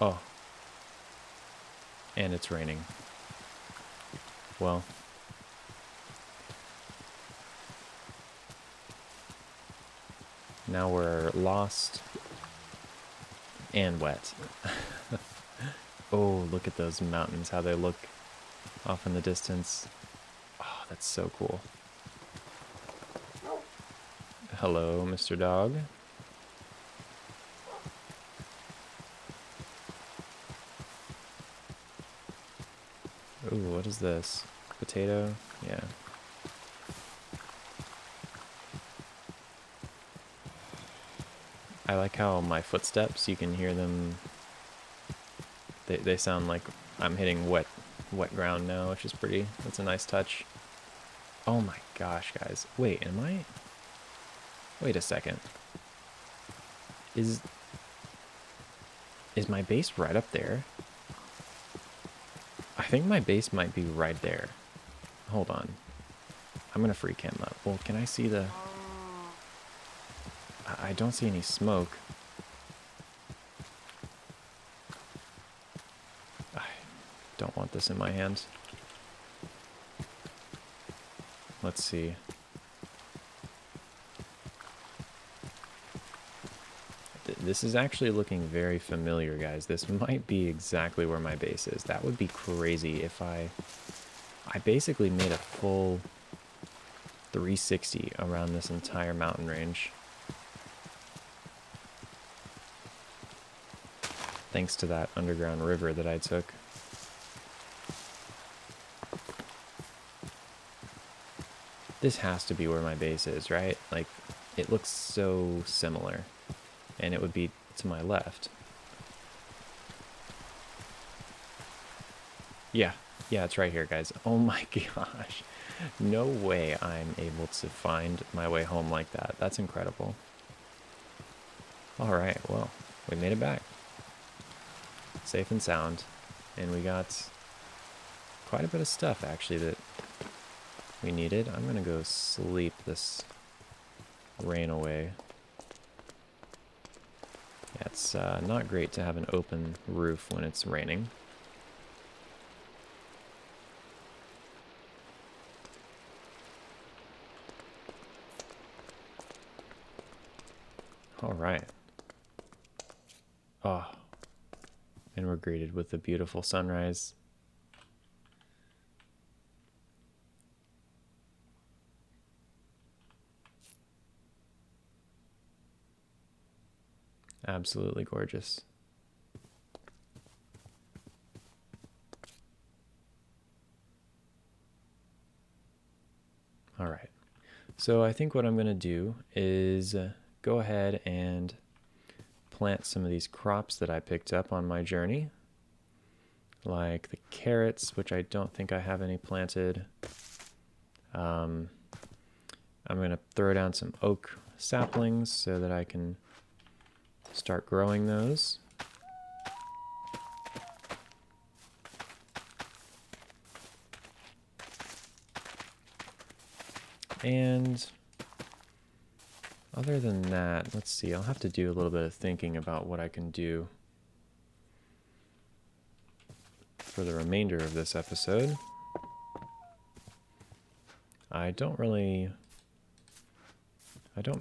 Oh, and it's raining. Well, now we're lost and wet. Oh, look at those mountains, how they look off in the distance. Oh, that's so cool. Hello, Mr. Dog. Ooh, what is this? Potato? Yeah. I like how my footsteps, you can hear them. They sound like I'm hitting wet ground now, which is pretty. That's a nice touch. Oh my gosh, guys. Wait, wait a second. Is my base right up there? I think my base might be right there. Hold on. I'm gonna free cam up. Well, can I see the... I don't see any smoke. I don't want this in my hands. Let's see. This is actually looking very familiar, guys. This might be exactly where my base is. That would be crazy if I basically made a full 360 around this entire mountain range. Thanks to that underground river that I took. This has to be where my base is, right? Like, it looks so similar. And it would be to my left. Yeah, it's right here, guys. Oh my gosh. No way I'm able to find my way home like that. That's incredible. Alright, well, we made it back. Safe and sound. And we got quite a bit of stuff, actually, that we needed. I'm gonna go sleep this rain away. Yeah, it's not great to have an open roof when it's raining. All right. Oh, and we're greeted with a beautiful sunrise. Absolutely gorgeous. All right. So I think what I'm going to do is go ahead and plant some of these crops that I picked up on my journey, like the carrots, which I don't think I have any planted. I'm going to throw down some oak saplings so that I can start growing those. And other than that, let's see, I'll have to do a little bit of thinking about what I can do for the remainder of this episode. I don't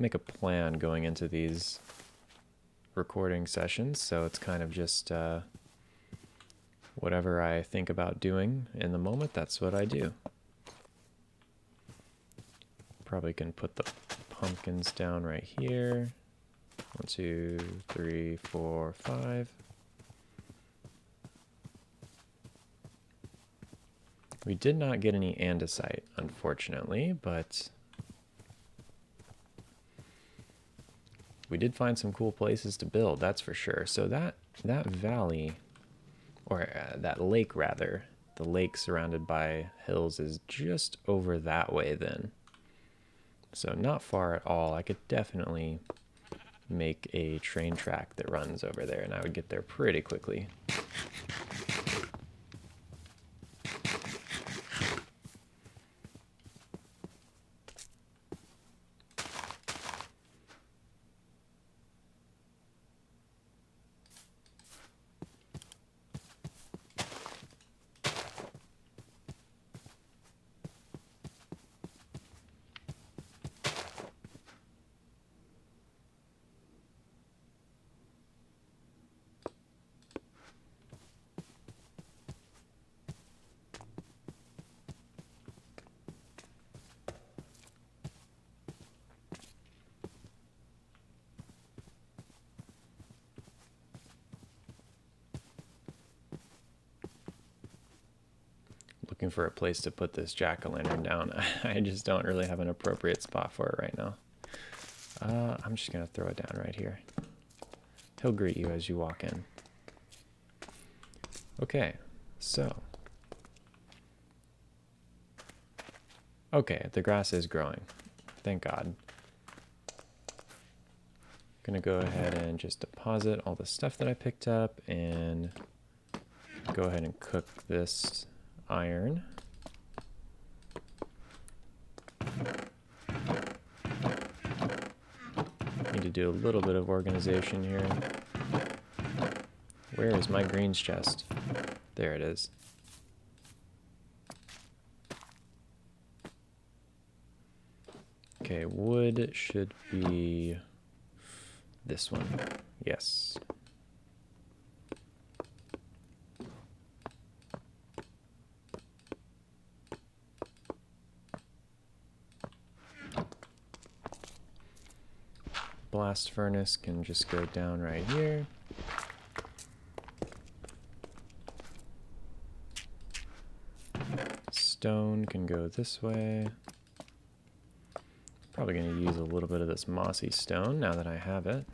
make a plan going into these recording sessions, so it's kind of just whatever I think about doing in the moment, that's what I do. Probably can put the pumpkins down right here. 1, 2, 3, 4, 5. We did not get any andesite, unfortunately, but we did find some cool places to build, that's for sure. So that valley, or that lake rather, the lake surrounded by hills is just over that way then. So not far at all. I could definitely make a train track that runs over there, and I would get there pretty quickly. Looking for a place to put this jack-o'-lantern down. I just don't really have an appropriate spot for it right now. I'm just going to throw it down right here. He'll greet you as you walk in. Okay, so. Okay, the grass is growing. Thank God. Gonna go ahead and just deposit all the stuff that I picked up and go ahead and cook this iron. Need to do a little bit of organization here. Where is my greens chest? There it is. Okay, wood should be this one. Yes. Blast furnace can just go down right here. Stone can go this way. Probably going to use a little bit of this mossy stone now that I have it.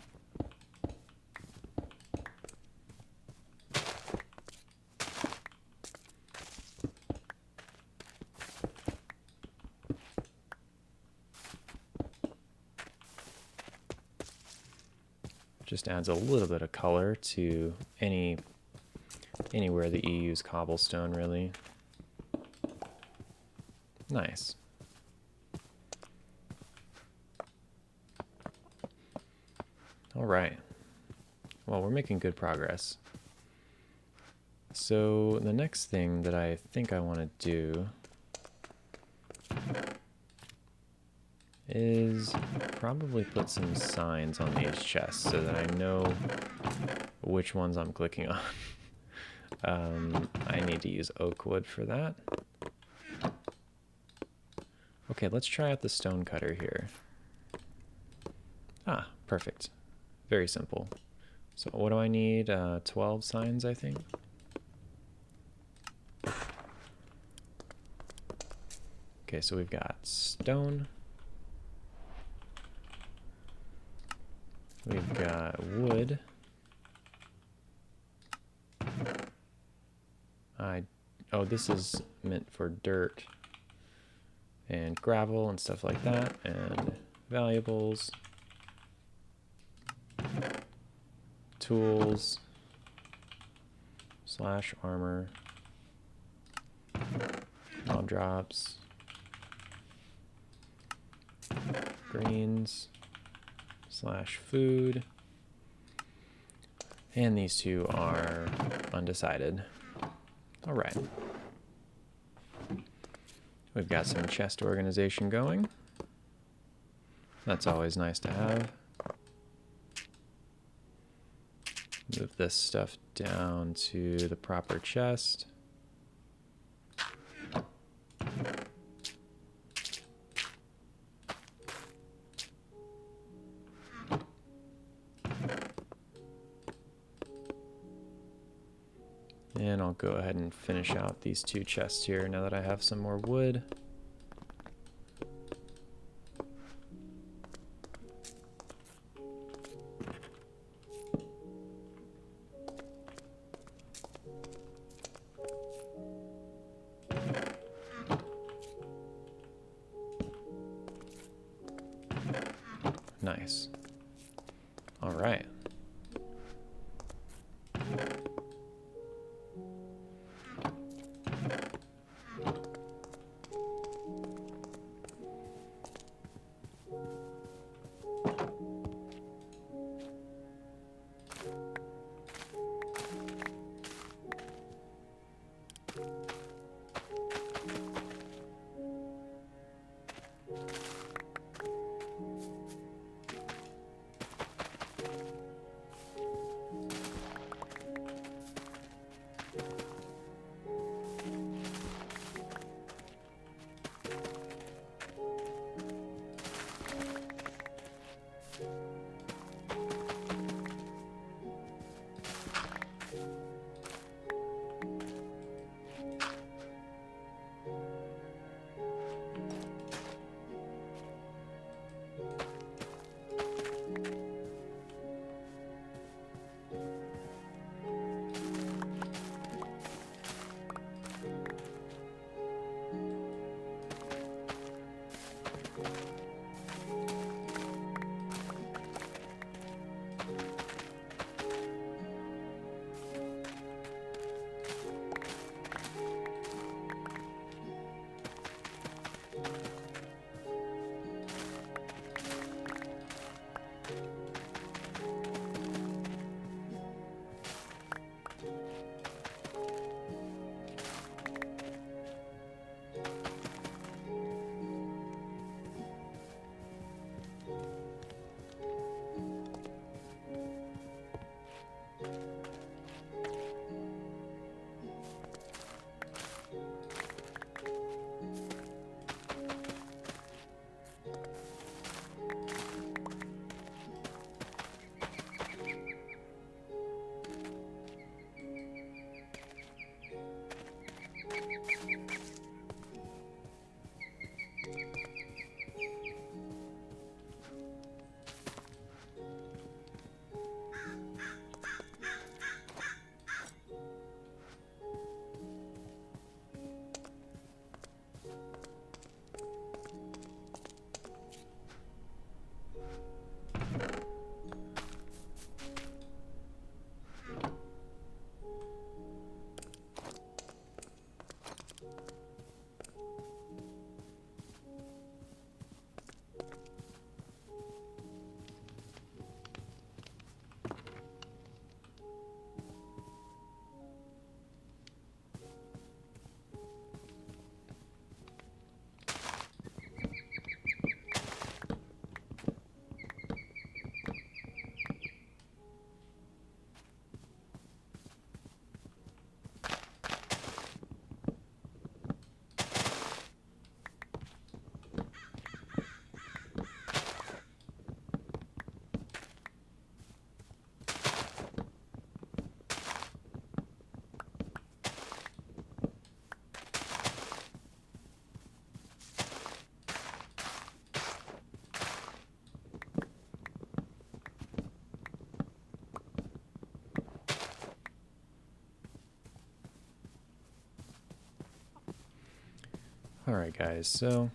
Just adds a little bit of color to anywhere that you use cobblestone, really. Nice. All right. Well, we're making good progress. So the next thing that I think I want to do is probably put some signs on these chests so that I know which ones I'm clicking on. I need to use oak wood for that. Okay, let's try out the stone cutter here. Ah, perfect. Very simple. So what do I need? 12 signs, I think. Okay, so we've got stone. We've got wood. Oh, this is meant for dirt and gravel and stuff like that, and valuables, tools, / armor, mob drops, greens, / food, and these two are undecided. All right. We've got some chest organization going. That's always nice to have. Move this stuff down to the proper chest. And I'll go ahead and finish out these two chests here now that I have some more wood. Nice. All right. Alright guys, so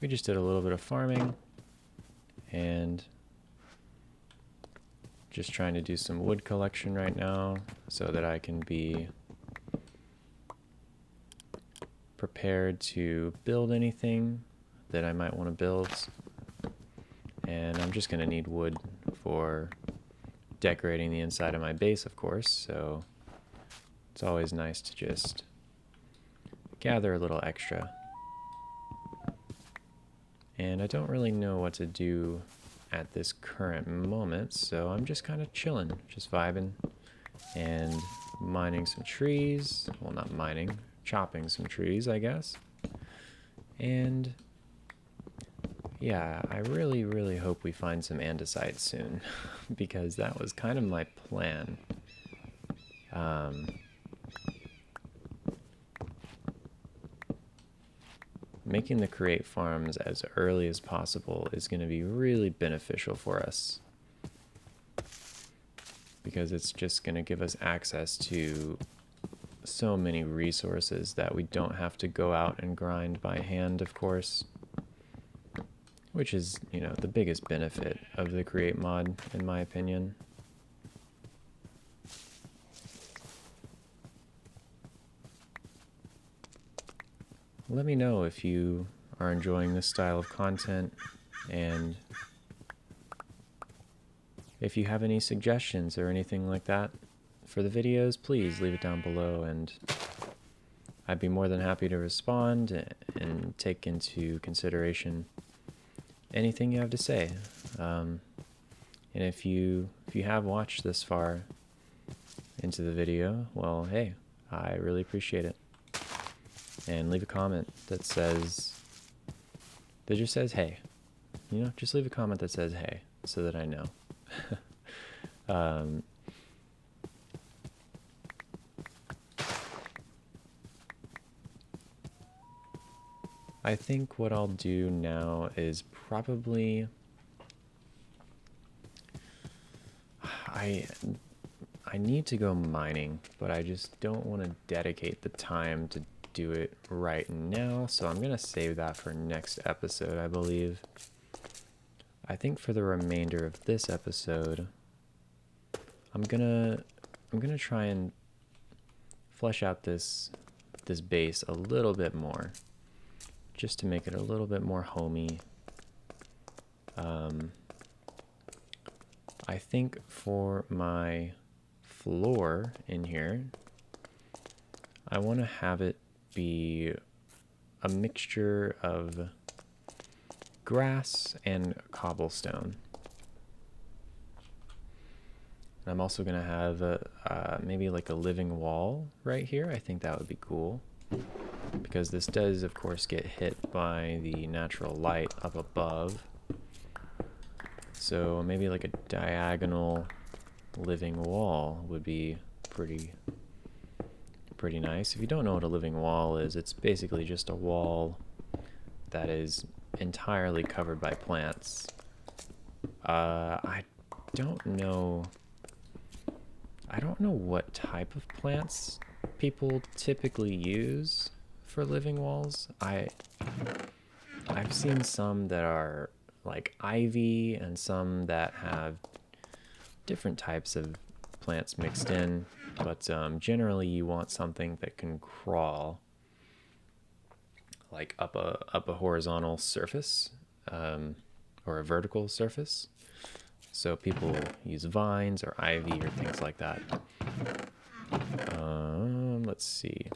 we just did a little bit of farming and just trying to do some wood collection right now so that I can be prepared to build anything that I might want to build. And I'm just going to need wood for decorating the inside of my base, of course, so it's always nice to just gather a little extra. And I don't really know what to do at this current moment, so I'm just kind of chilling, just vibing and mining some trees. Well, not mining, chopping some trees, I guess. And yeah, I really, really hope we find some andesite soon because that was kind of my plan. Making the create farms as early as possible is going to be really beneficial for us because it's just going to give us access to so many resources that we don't have to go out and grind by hand, of course, which is, you know, the biggest benefit of the create mod, in my opinion. Let me know if you are enjoying this style of content, and if you have any suggestions or anything like that for the videos, please leave it down below, and I'd be more than happy to respond and take into consideration anything you have to say. And if you have watched this far into the video, well, hey, I really appreciate it. And leave a comment that just says hey. You know, just leave a comment that says hey so that I know. I think what I'll do now is probably I need to go mining, but I just don't want to dedicate the time to do it right now, so I'm gonna save that for next episode, I believe. I think for the remainder of this episode, I'm gonna try and flesh out this base a little bit more, just to make it a little bit more homey. I think for my floor in here, I want to have it be a mixture of grass and cobblestone. And I'm also going to have maybe like a living wall right here. I think that would be cool, because this does, of course, get hit by the natural light up above. So maybe like a diagonal living wall would be pretty nice. If you don't know what a living wall is, it's basically just a wall that is entirely covered by plants. I don't know what type of plants people typically use for living walls. I've seen some that are like ivy and some that have different types of plants mixed in, but generally you want something that can crawl like up a horizontal surface, or a vertical surface. So people use vines or ivy or things like that. Let's see.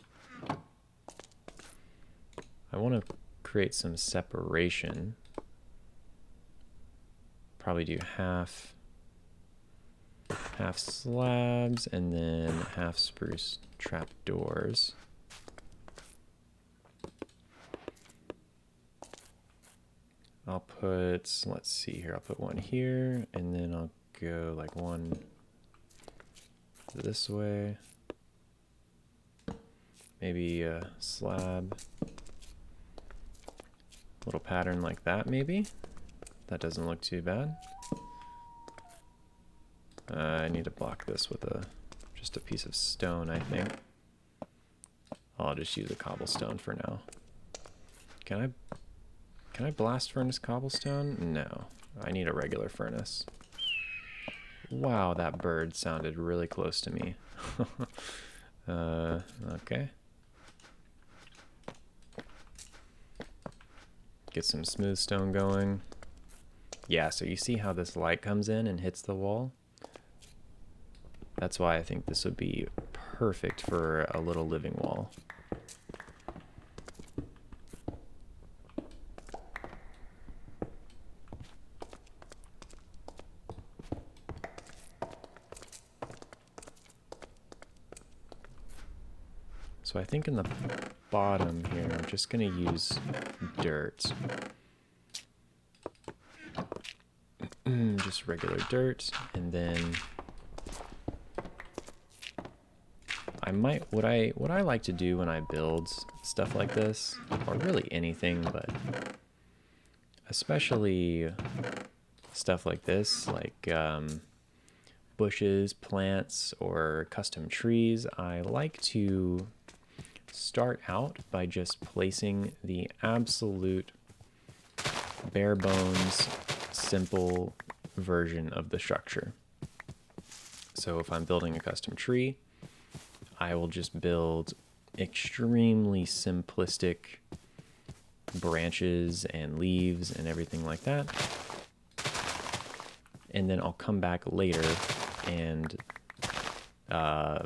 I want to create some separation. Probably do half slabs and then half spruce trapdoors. I'll put, let's see here, I'll put one here, and then I'll go like one this way. Maybe a slab. Little pattern like that, maybe. That doesn't look too bad. I need to block this with just a piece of stone, I think. I'll just use a cobblestone for now. Can I blast furnace cobblestone? No. I need a regular furnace. Wow, that bird sounded really close to me. Okay. Get some smooth stone going. Yeah, so you see how this light comes in and hits the wall? That's why I think this would be perfect for a little living wall. So I think in the bottom here, I'm just going to use dirt. Just regular dirt, and then what I like to do when I build stuff like this, or really anything, but especially stuff like this, like bushes, plants, or custom trees, I like to start out by just placing the absolute bare bones, simple version of the structure. So if I'm building a custom tree, I will just build extremely simplistic branches and leaves and everything like that. And then I'll come back later and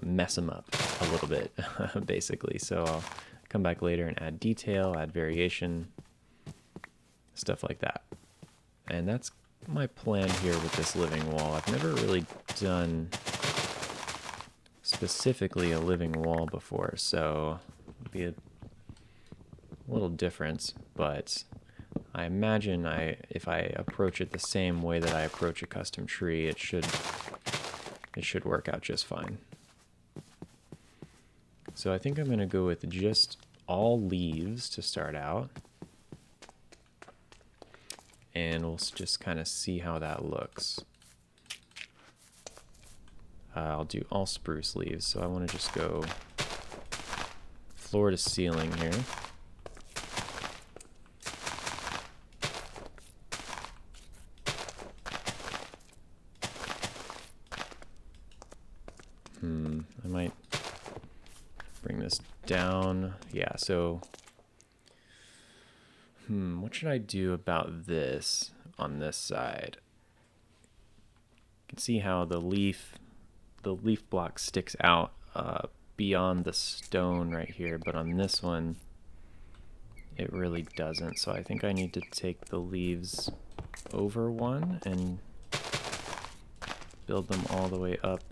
mess them up a little bit, basically. So I'll come back later and add detail, add variation, stuff like that. And that's my plan here with this living wall. I've never really done specifically a living wall before, so it'll be a little different, but I imagine if I approach it the same way that I approach a custom tree, it should work out just fine. So I think I'm going to go with just all leaves to start out. And we'll just kind of see how that looks. I'll do all spruce leaves, so I want to just go floor to ceiling here. I might bring this down. Yeah, so what should I do about this on this side? You can see how the leaf block sticks out beyond the stone right here, but on this one it really doesn't. So I think I need to take the leaves over one and build them all the way up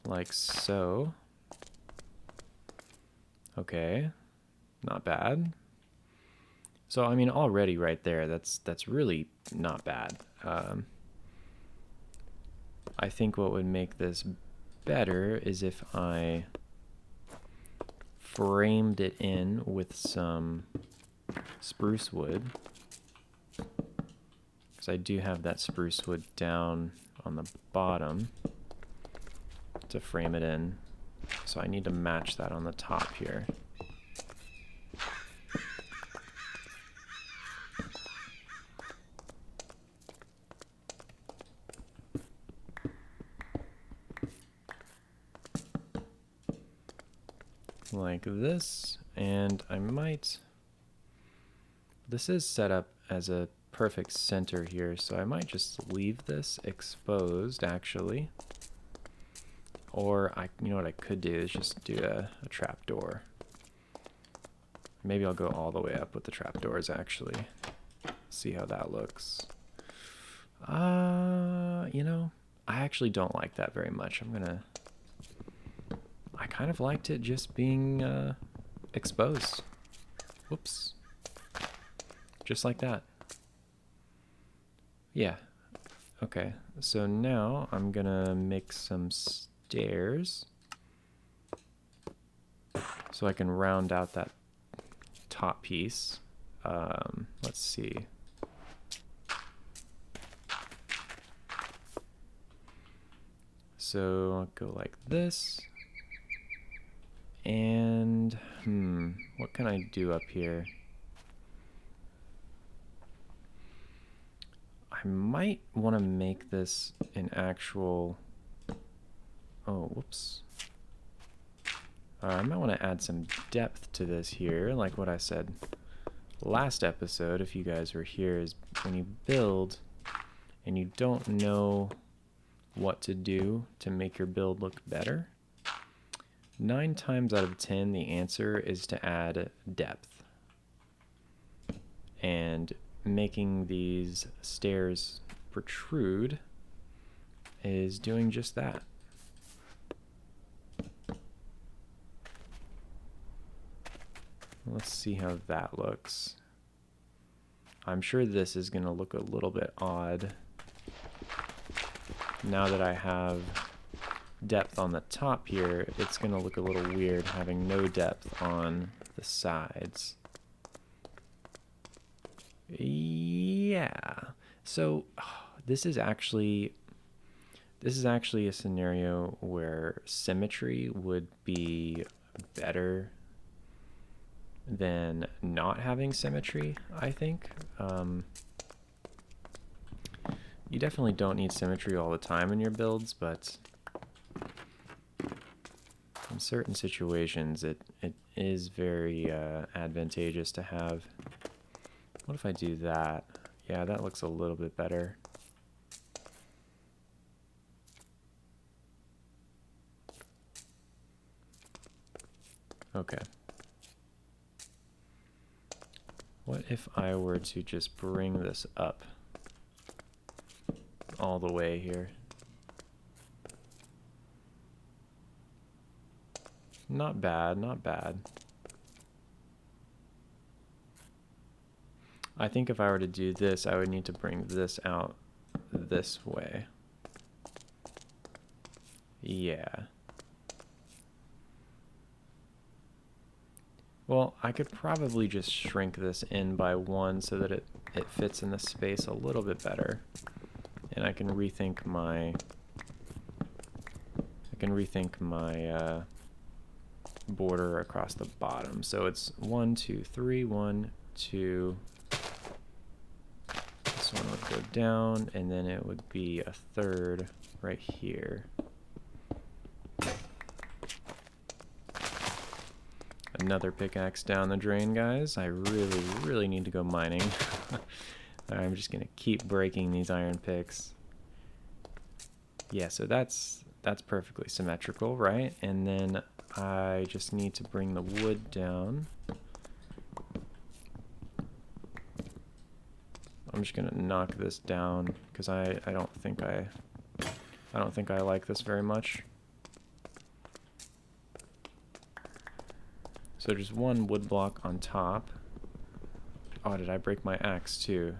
like so. Okay, not bad. So I mean, already right there, that's really not bad. I think what would make this better is if I framed it in with some spruce wood, because I do have that spruce wood down on the bottom to frame it in. So I need to match that on the top here. Like this, and I might, this is set up as a perfect center here, so I might just leave this exposed actually. Or you know what I could do is just do a trapdoor. Maybe I'll go all the way up with the trapdoors actually. See how that looks. You know, I actually don't like that very much. I kind of liked it just being exposed. Whoops. Just like that. Yeah. Okay, so now I'm gonna make some stairs so I can round out that top piece. Let's see. So I'll go like this. And what can I do up here? I might want to make this an actual, oh, whoops. I might want to add some depth to this here, like what I said last episode, if you guys were here, is when you build and you don't know what to do to make your build look better, 9 times out of 10 the answer is to add depth. And making these stairs protrude is doing just that. Let's see how that looks. I'm sure this is going to look a little bit odd now that I have depth on the top here. It's going to look a little weird having no depth on the sides. Yeah. So this is actually a scenario where symmetry would be better than not having symmetry, I think. You definitely don't need symmetry all the time in your builds, but in certain situations it is very advantageous to have. What if I do that? Yeah, that looks a little bit better. Okay. What if I were to just bring this up all the way here? Not bad, not bad. I think if I were to do this, I would need to bring this out this way. Yeah. Well, I could probably just shrink this in by 1 so that it fits in the space a little bit better. And I can rethink my border across the bottom. So it's 1, 2, 3, 1, 2. This one would go down, and then it would be a third right here. Another pickaxe down the drain, guys. I really, really need to go mining. I'm just gonna keep breaking these iron picks. Yeah, so that's perfectly symmetrical, right? And then I just need to bring the wood down. I'm just gonna knock this down because I don't think I like this very much. So just 1 wood block on top. Oh, did I break my axe too?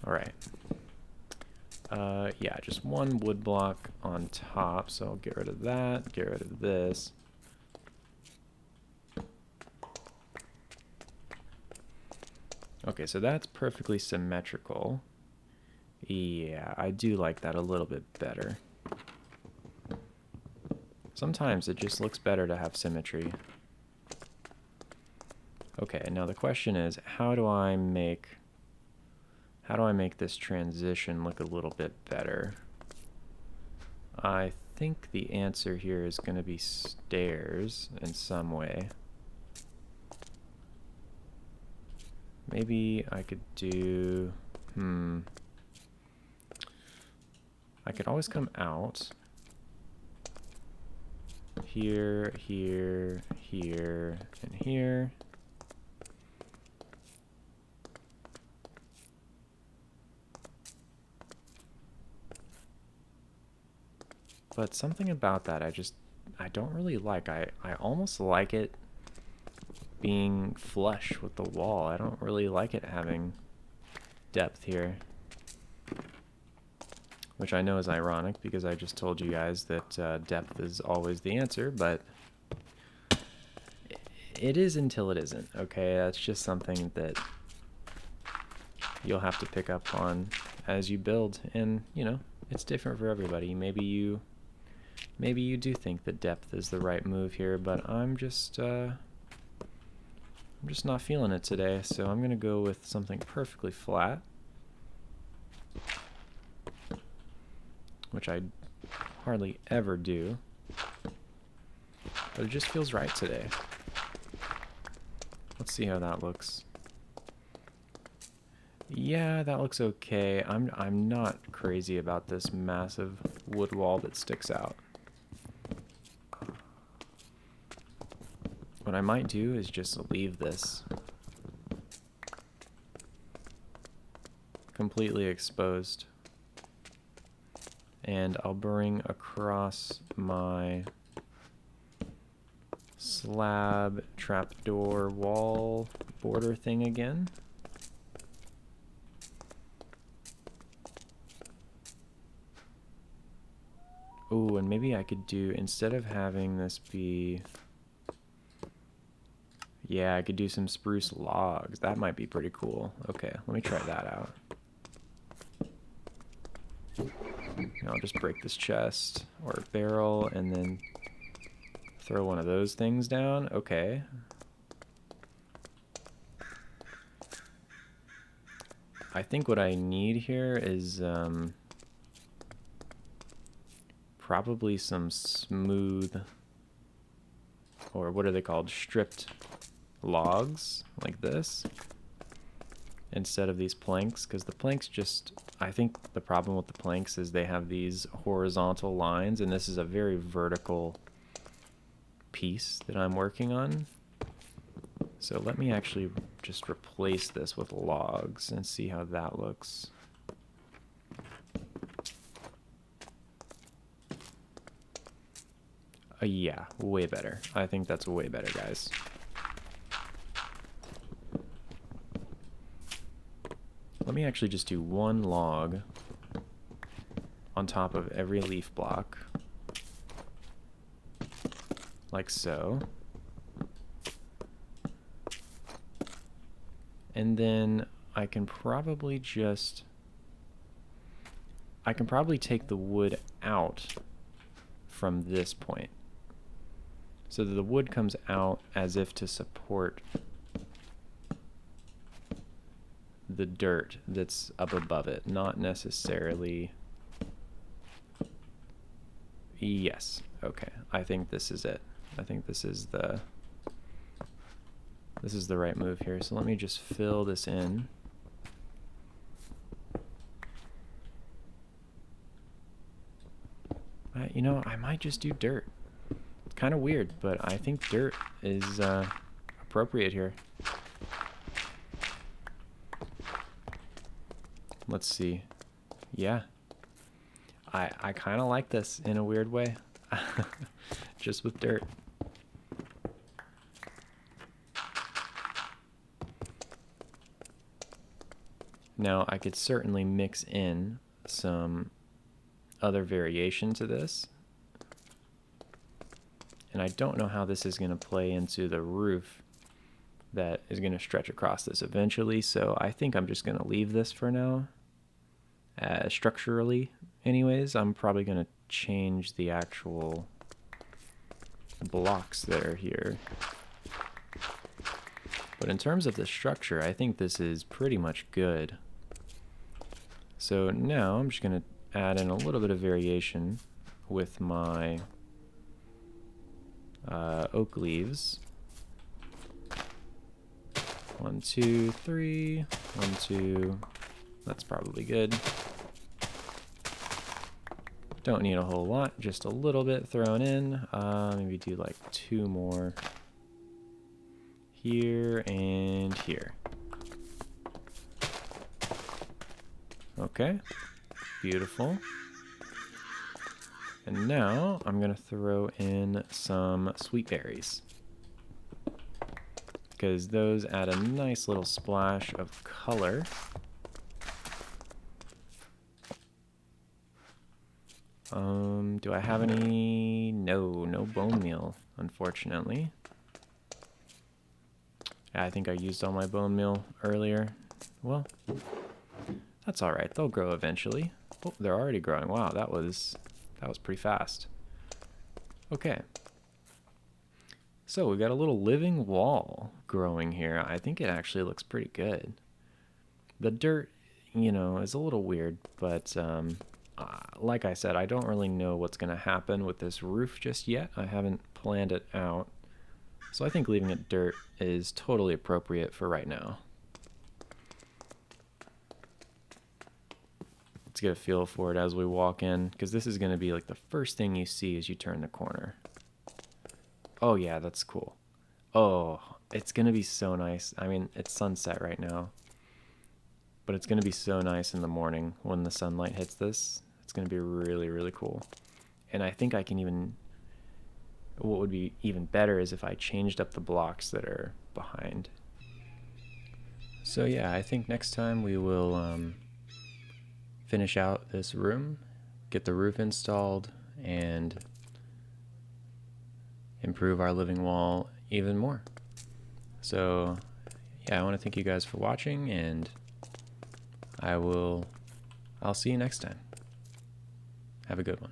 All right. Yeah, just 1 wood block on top. So I'll get rid of that, get rid of this. Okay, so that's perfectly symmetrical. Yeah, I do like that a little bit better. Sometimes it just looks better to have symmetry. Okay, now the question is, how do I make this transition look a little bit better? I think the answer here is going to be stairs in some way. Maybe I could do, I could always come out here, here, here, and here. But something about that I don't really like. I almost like it being flush with the wall. I don't really like it having depth here. Which I know is ironic because I just told you guys that depth is always the answer, but it is until it isn't, okay? That's just something that you'll have to pick up on as you build. And, you know, it's different for everybody. Maybe you do think that depth is the right move here, but I'm just not feeling it today, so I'm gonna go with something perfectly flat, which I hardly ever do, but it just feels right today. Let's see how that looks. Yeah, that looks okay. I'm not crazy about this massive wood wall that sticks out. What I might do is just leave this completely exposed, and I'll bring across my slab trapdoor wall border thing again. Oh, and maybe I could do, instead of having this be, yeah, I could do some spruce logs. That might be pretty cool. Okay, let me try that out. I'll just break this chest or barrel and then throw one of those things down. Okay. I think what I need here is probably some smooth, or what are they called, stripped logs like this instead of these planks, because the planks just, I think the problem with the planks is they have these horizontal lines, and this is a very vertical piece that I'm working on. So let me actually just replace this with logs and see how that looks. Yeah, way better. I think that's way better, guys. Let me actually just do one log on top of every leaf block, like so. And then I can probably take the wood out from this point, so that the wood comes out as if to support the dirt that's up above it, not necessarily. Yes, okay, I think this is it. I think this is the right move here. So let me just fill this in. You know, I might just do dirt. It's kind of weird, but I think dirt is appropriate here. Let's see. Yeah. I kind of like this in a weird way. Just with dirt. Now, I could certainly mix in some other variation to this. And I don't know how this is going to play into the roof that is going to stretch across this eventually, so I think I'm just going to leave this for now. Structurally, anyways, I'm probably going to change the actual blocks that are here. But in terms of the structure, I think this is pretty much good. So now I'm just going to add in a little bit of variation with my oak leaves. 1, 2, 3, 1, 2. That's probably good. Don't need a whole lot, just a little bit thrown in. Maybe do like 2 more here and here. Okay, beautiful. And now I'm gonna throw in some sweet berries, because those add a nice little splash of color. Do I have any? No bone meal, unfortunately. I think I used all my bone meal earlier. Well, That's all right. They'll grow eventually. Oh, they're already growing. Wow, that was pretty fast. Okay. So we got a little living wall growing here. I think it actually looks pretty good. The dirt, you know, is a little weird, but like I said, I don't really know what's going to happen with this roof just yet. I haven't planned it out. So I think leaving it dirt is totally appropriate for right now. Let's get a feel for it as we walk in, because this is going to be like the first thing you see as you turn the corner. Oh yeah, that's cool. Oh, it's going to be so nice. I mean, it's sunset right now, but it's going to be so nice in the morning when the sunlight hits this. It's going to be really, really cool. And I think I can even, what would be even better is if I changed up the blocks that are behind. So yeah, I think next time we will finish out this room, get the roof installed, and improve our living wall even more. So yeah, I want to thank you guys for watching, and I'll see you next time. Have a good one.